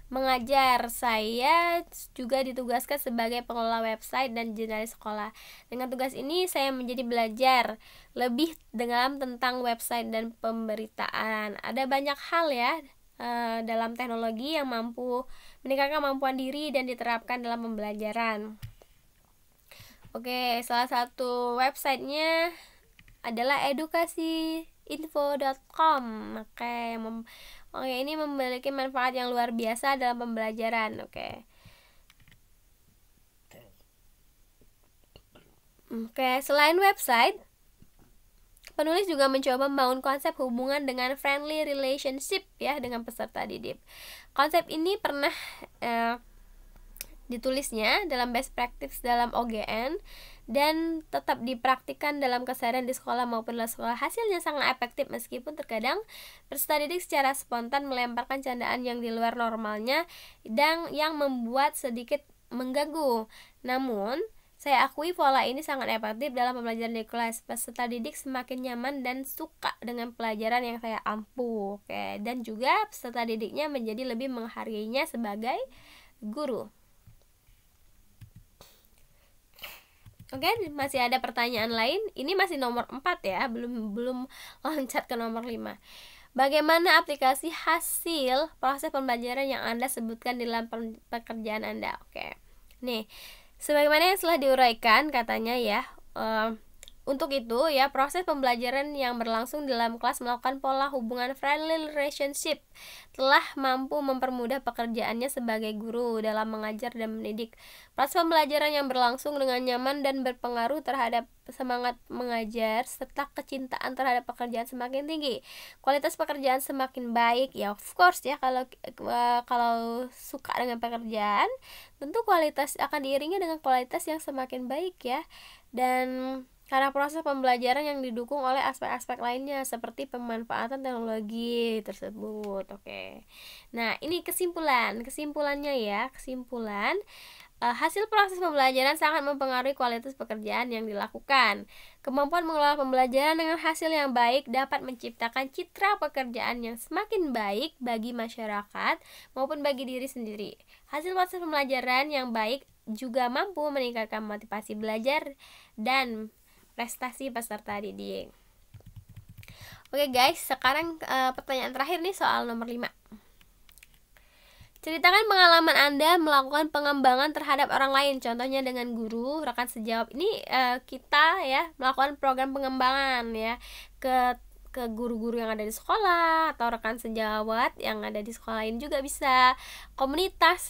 mengajar. Saya juga ditugaskan sebagai pengelola website dan jurnalis sekolah. Dengan tugas ini saya menjadi belajar lebih dalam tentang website dan pemberitaan. Ada banyak hal ya dalam teknologi yang mampu meningkatkan kemampuan diri dan diterapkan dalam pembelajaran. Oke, salah satu websitenya adalah edukasiinfo.com. Oke, ini memiliki manfaat yang luar biasa dalam pembelajaran. Oke, selain website, penulis juga mencoba membangun konsep hubungan dengan friendly relationship ya dengan peserta didik. Konsep ini pernah ditulisnya dalam best practice dalam OGN dan tetap dipraktikkan dalam keseharian di sekolah maupun luar sekolah. Hasilnya sangat efektif meskipun terkadang peserta didik secara spontan melemparkan candaan yang di luar normalnya dan yang membuat sedikit mengganggu. Namun saya akui pola ini sangat efektif dalam pembelajaran di kelas. Peserta didik semakin nyaman dan suka dengan pelajaran yang saya ampuh. Oke, dan juga peserta didiknya menjadi lebih menghargainya sebagai guru. Oke, masih ada pertanyaan lain. Ini masih nomor 4 ya, belum loncat ke nomor 5. Bagaimana aplikasi hasil proses pembelajaran yang Anda sebutkan dalam pekerjaan Anda? Oke. Nih, sebagaimana yang telah diuraikan katanya ya, untuk itu ya proses pembelajaran yang berlangsung dalam kelas melakukan pola hubungan friendly relationship telah mampu mempermudah pekerjaannya sebagai guru dalam mengajar dan mendidik. Proses pembelajaran yang berlangsung dengan nyaman dan berpengaruh terhadap semangat mengajar serta kecintaan terhadap pekerjaan semakin tinggi. Kualitas pekerjaan semakin baik ya, of course ya, kalau suka dengan pekerjaan tentu kualitas akan diiringi dengan kualitas yang semakin baik ya. Dan karena proses pembelajaran yang didukung oleh aspek-aspek lainnya seperti pemanfaatan teknologi tersebut. Oke. Nah, ini kesimpulannya ya. Hasil proses pembelajaran sangat mempengaruhi kualitas pekerjaan yang dilakukan. Kemampuan mengelola pembelajaran dengan hasil yang baik dapat menciptakan citra pekerjaan yang semakin baik bagi masyarakat maupun bagi diri sendiri. Hasil proses pembelajaran yang baik juga mampu meningkatkan motivasi belajar dan prestasi peserta didik. Oke guys, sekarang pertanyaan terakhir nih soal nomor 5. Ceritakan pengalaman Anda melakukan pengembangan terhadap orang lain, contohnya dengan guru, rekan sejawat. Ini kita ya melakukan program pengembangan ya ke guru-guru yang ada di sekolah atau rekan sejawat yang ada di sekolah lain juga bisa. Komunitas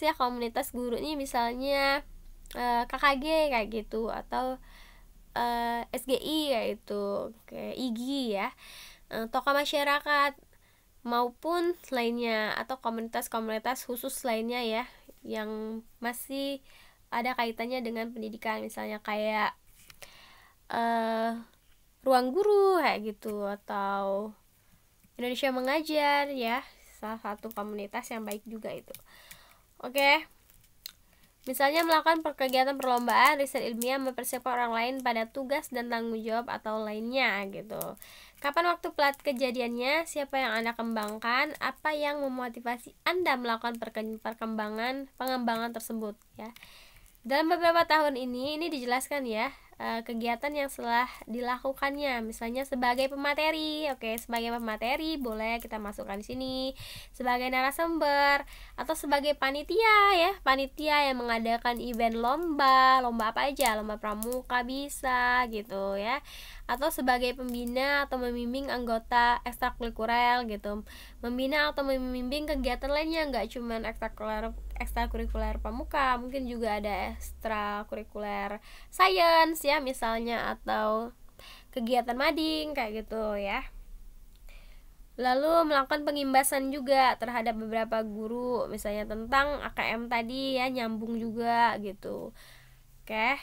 guru ini misalnya KKG kayak gitu atau SGI kayak itu, kayak IGI ya, tokoh masyarakat maupun lainnya atau komunitas-komunitas khusus lainnya ya yang masih ada kaitannya dengan pendidikan, misalnya kayak ruang guru kayak gitu atau Indonesia Mengajar ya, salah satu komunitas yang baik juga itu. Oke. Misalnya melakukan kegiatan perlombaan, riset ilmiah, mempersiapkan orang lain pada tugas dan tanggung jawab atau lainnya gitu. Kapan waktu kejadiannya, siapa yang Anda kembangkan, apa yang memotivasi Anda melakukan pengembangan tersebut ya. Dalam beberapa tahun ini dijelaskan ya, kegiatan yang setelah dilakukannya, misalnya sebagai pemateri. Oke, sebagai pemateri boleh kita masukkan di sini, sebagai narasumber atau sebagai panitia ya, panitia yang mengadakan event lomba apa aja, lomba pramuka bisa gitu ya, atau sebagai pembina atau membimbing anggota ekstrakurikuler gitu, membina atau membimbing kegiatan lainnya, nggak cuman ekstrakurikuler pramuka, mungkin juga ada ekstrakurikuler science ya misalnya, atau kegiatan mading kayak gitu ya. Lalu melakukan pengimbasan juga terhadap beberapa guru, misalnya tentang AKM tadi ya, nyambung juga gitu. Oke,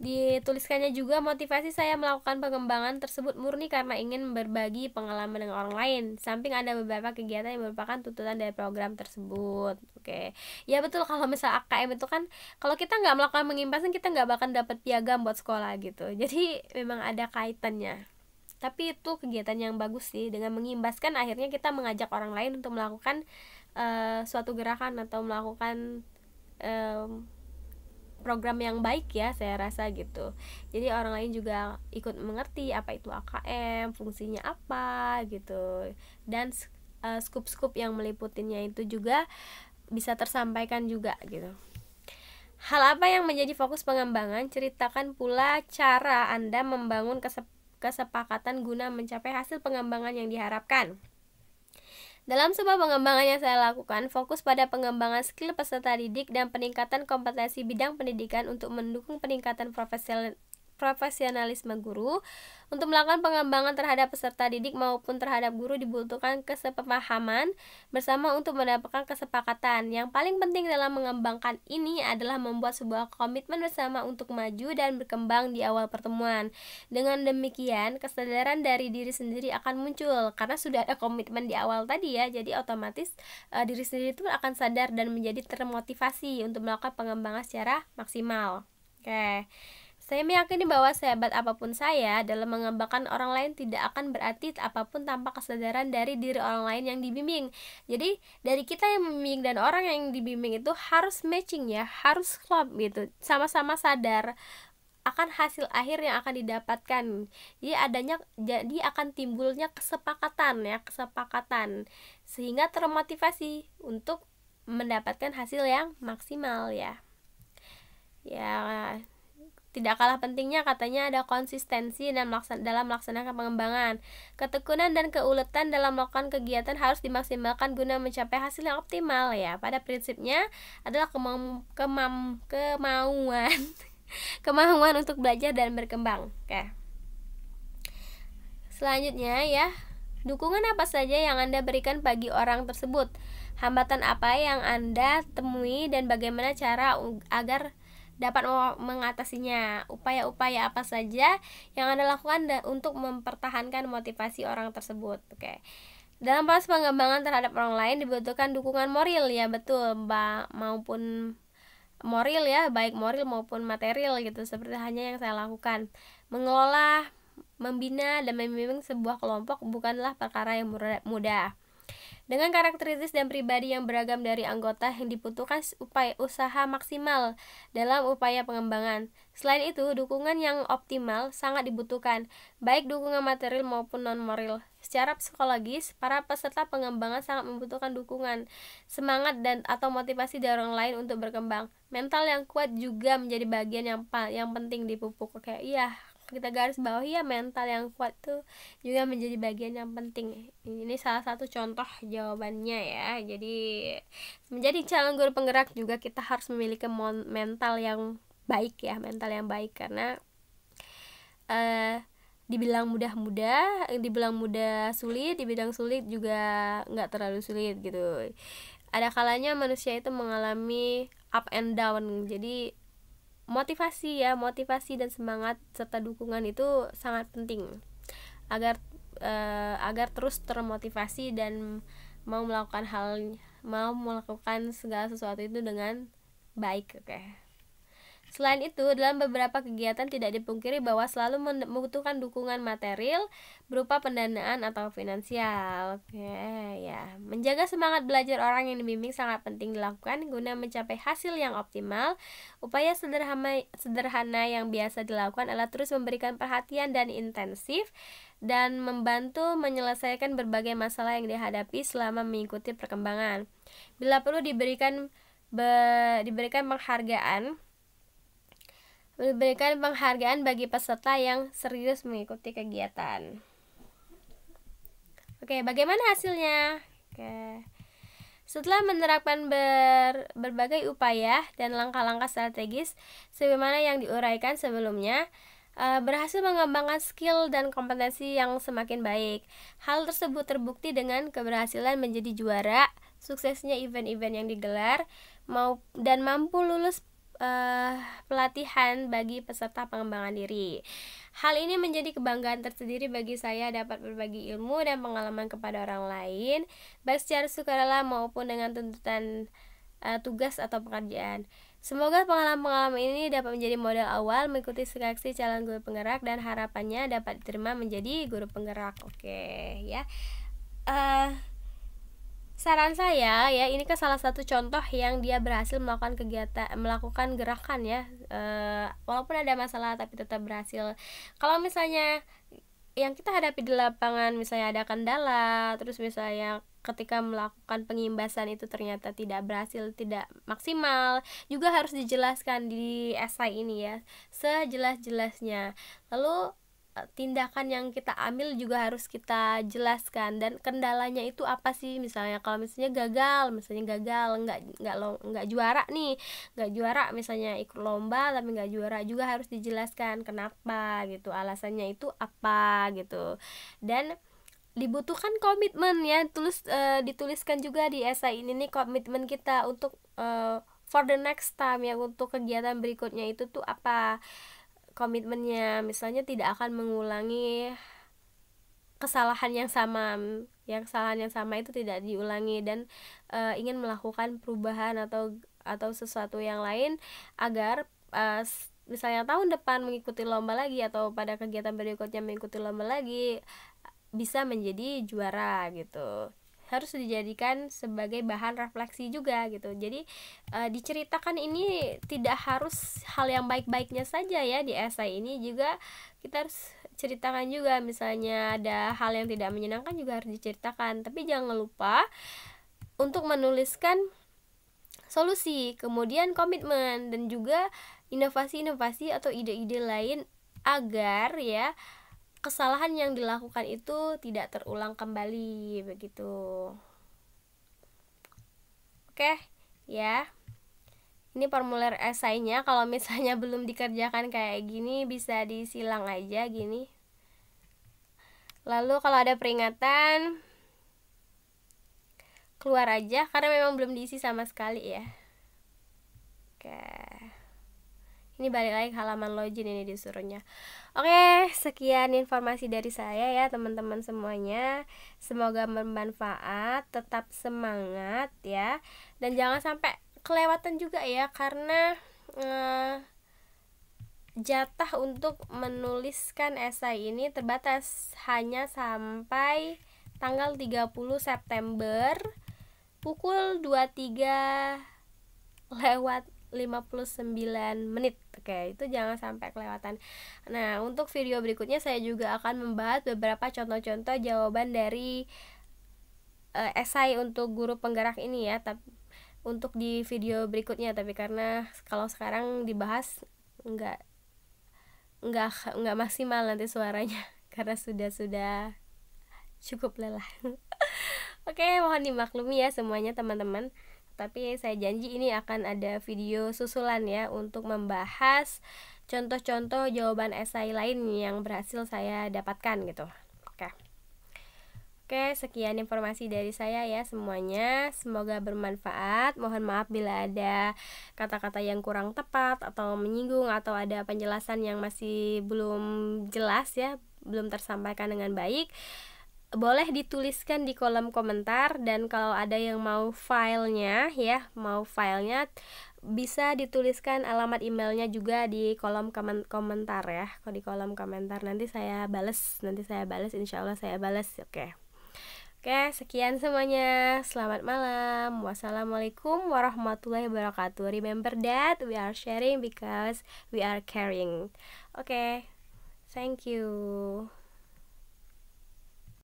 dituliskannya juga, motivasi saya melakukan pengembangan tersebut murni karena ingin berbagi pengalaman dengan orang lain, samping ada beberapa kegiatan yang merupakan tuntutan dari program tersebut. Oke, ya betul, kalau misal AKM itu kan kalau kita nggak melakukan pengimbasan, kita nggak bakal dapat piagam buat sekolah gitu, jadi memang ada kaitannya. Tapi itu kegiatan yang bagus sih, dengan mengimbaskan akhirnya kita mengajak orang lain untuk melakukan suatu gerakan atau melakukan program yang baik ya, saya rasa gitu. Jadi orang lain juga ikut mengerti apa itu AKM, fungsinya apa gitu, dan skup-skup yang meliputinya itu juga bisa tersampaikan juga gitu. Hal apa yang menjadi fokus pengembangan? Ceritakan pula cara Anda membangun kesepakatan guna mencapai hasil pengembangan yang diharapkan. Dalam sebuah pengembangan yang saya lakukan, fokus pada pengembangan skill peserta didik dan peningkatan kompetensi bidang pendidikan untuk mendukung peningkatan profesionalisme guru. Untuk melakukan pengembangan terhadap peserta didik maupun terhadap guru dibutuhkan kesepemahaman bersama untuk mendapatkan kesepakatan. Yang paling penting dalam mengembangkan ini adalah membuat sebuah komitmen bersama untuk maju dan berkembang di awal pertemuan. Dengan demikian, kesadaran dari diri sendiri akan muncul karena sudah ada komitmen di awal tadi ya. Jadi otomatis diri sendiri itu akan sadar dan menjadi termotivasi untuk melakukan pengembangan secara maksimal. Oke. Saya meyakini bahwa sehebat apapun saya dalam mengembangkan orang lain tidak akan berarti apapun tanpa kesadaran dari diri orang lain yang dibimbing. Jadi dari kita yang membimbing dan orang yang dibimbing itu harus matching ya, harus klop gitu, sama-sama sadar akan hasil akhir yang akan didapatkan. Jadi akan timbulnya kesepakatan sehingga termotivasi untuk mendapatkan hasil yang maksimal ya. Ya, tidak kalah pentingnya katanya ada konsistensi dalam melaksanakan pengembangan. Ketekunan dan keuletan dalam melakukan kegiatan harus dimaksimalkan guna mencapai hasil yang optimal ya. Pada prinsipnya adalah kemauan kemauan untuk belajar dan berkembang. Oke. Selanjutnya ya, dukungan apa saja yang Anda berikan bagi orang tersebut? Hambatan apa yang Anda temui dan bagaimana cara agar dapat mengatasinya? Upaya-upaya apa saja yang Anda lakukan untuk mempertahankan motivasi orang tersebut? Oke. Dalam proses pengembangan terhadap orang lain dibutuhkan dukungan moral ya, betul, maupun moral ya, baik moral maupun material gitu, seperti hanya yang saya lakukan. Mengelola, membina dan membimbing sebuah kelompok bukanlah perkara yang mudah. Dengan karakteristik dan pribadi yang beragam dari anggota yang dibutuhkan usaha maksimal dalam upaya pengembangan. Selain itu, dukungan yang optimal sangat dibutuhkan, baik dukungan material maupun non-moral. Secara psikologis, para peserta pengembangan sangat membutuhkan dukungan, semangat dan atau motivasi dari orang lain untuk berkembang. Mental yang kuat juga menjadi bagian yang penting dipupuk. Oke, iya, kita garis bawahi ya, mental yang kuat tuh juga menjadi bagian yang penting. Ini salah satu contoh jawabannya ya. Jadi menjadi calon guru penggerak juga kita harus memiliki mental yang baik ya, mental yang baik, karena dibilang mudah sulit, dibilang sulit juga nggak terlalu sulit gitu. Ada kalanya manusia itu mengalami up and down. Jadi motivasi dan semangat serta dukungan itu sangat penting agar terus termotivasi dan mau melakukan segala sesuatu itu dengan baik. Oke. Selain itu, dalam beberapa kegiatan tidak dipungkiri bahwa selalu membutuhkan dukungan material berupa pendanaan atau finansial. Oke, ya. Menjaga semangat belajar orang yang dibimbing sangat penting dilakukan guna mencapai hasil yang optimal. Upaya sederhana yang biasa dilakukan adalah terus memberikan perhatian dan intensif dan membantu menyelesaikan berbagai masalah yang dihadapi selama mengikuti perkembangan. Bila perlu diberikan penghargaan bagi peserta yang serius mengikuti kegiatan. Oke, bagaimana hasilnya? Oke. Setelah menerapkan berbagai upaya dan langkah-langkah strategis sebagaimana yang diuraikan sebelumnya, berhasil mengembangkan skill dan kompetensi yang semakin baik. Hal tersebut terbukti dengan keberhasilan menjadi juara, suksesnya event-event yang digelar, dan mampu lulus pelatihan bagi peserta pengembangan diri. Hal ini menjadi kebanggaan tersendiri bagi saya dapat berbagi ilmu dan pengalaman kepada orang lain, baik secara sukarela maupun dengan tuntutan tugas atau pekerjaan. Semoga pengalaman-pengalaman ini dapat menjadi modal awal mengikuti seleksi calon guru penggerak dan harapannya dapat diterima menjadi guru penggerak. Oke, ya. Saran saya ya, ini kan salah satu contoh yang dia berhasil melakukan gerakan ya, walaupun ada masalah tapi tetap berhasil. Kalau misalnya yang kita hadapi di lapangan misalnya ada kendala, terus misalnya ketika melakukan pengimbasan itu ternyata tidak berhasil, tidak maksimal, juga harus dijelaskan di esai ini ya, sejelas-jelasnya. Lalu tindakan yang kita ambil juga harus kita jelaskan, dan kendalanya itu apa sih. Misalnya kalau misalnya gagal nggak juara nih, nggak juara misalnya ikut lomba tapi nggak juara, juga harus dijelaskan kenapa gitu, alasannya itu apa gitu. Dan dibutuhkan komitmen ya, dituliskan juga di esai ini nih komitmen kita untuk for the next time ya, untuk kegiatan berikutnya itu tuh apa komitmennya. Misalnya tidak akan mengulangi kesalahan yang sama itu tidak diulangi, dan ingin melakukan perubahan atau sesuatu yang lain agar misalnya tahun depan mengikuti lomba lagi atau pada kegiatan berikutnya mengikuti lomba lagi bisa menjadi juara gitu. Harus dijadikan sebagai bahan refleksi juga gitu. Jadi diceritakan ini tidak harus hal yang baik-baiknya saja ya, di esai ini juga kita harus ceritakan juga misalnya ada hal yang tidak menyenangkan juga harus diceritakan, tapi jangan lupa untuk menuliskan solusi, kemudian komitmen, dan juga inovasi-inovasi atau ide-ide lain agar ya kesalahan yang dilakukan itu tidak terulang kembali begitu. Oke, ya. Ini formulir esainya, kalau misalnya belum dikerjakan kayak gini bisa disilang aja gini. Lalu kalau ada peringatan keluar aja karena memang belum diisi sama sekali ya. Oke. Ini balik lagi ke halaman login ini disuruhnya. Oke, sekian informasi dari saya ya teman-teman semuanya. Semoga bermanfaat, tetap semangat ya. Dan jangan sampai kelewatan juga ya, karena jatah untuk menuliskan esai ini terbatas, hanya sampai tanggal 30 September pukul 23:59. Oke, itu jangan sampai kelewatan. Nah, untuk video berikutnya saya juga akan membahas beberapa contoh-contoh jawaban dari esai untuk guru penggerak ini ya, tapi untuk di video berikutnya. Tapi karena kalau sekarang dibahas nggak maksimal nanti suaranya karena sudah cukup lelah. Oke, mohon dimaklumi ya semuanya teman-teman. Tapi saya janji ini akan ada video susulan ya untuk membahas contoh-contoh jawaban esai lain yang berhasil saya dapatkan gitu. Oke, sekian informasi dari saya ya semuanya. Semoga bermanfaat. Mohon maaf bila ada kata-kata yang kurang tepat atau menyinggung, atau ada penjelasan yang masih belum jelas ya, belum tersampaikan dengan baik. Boleh dituliskan di kolom komentar, dan kalau ada yang mau filenya bisa dituliskan alamat emailnya juga di kolom komentar ya. Kalau di kolom komentar nanti saya bales, insya Allah saya bales. Oke, sekian semuanya. Selamat malam. Wassalamualaikum warahmatullahi wabarakatuh. Remember that we are sharing because we are caring. Oke, thank you.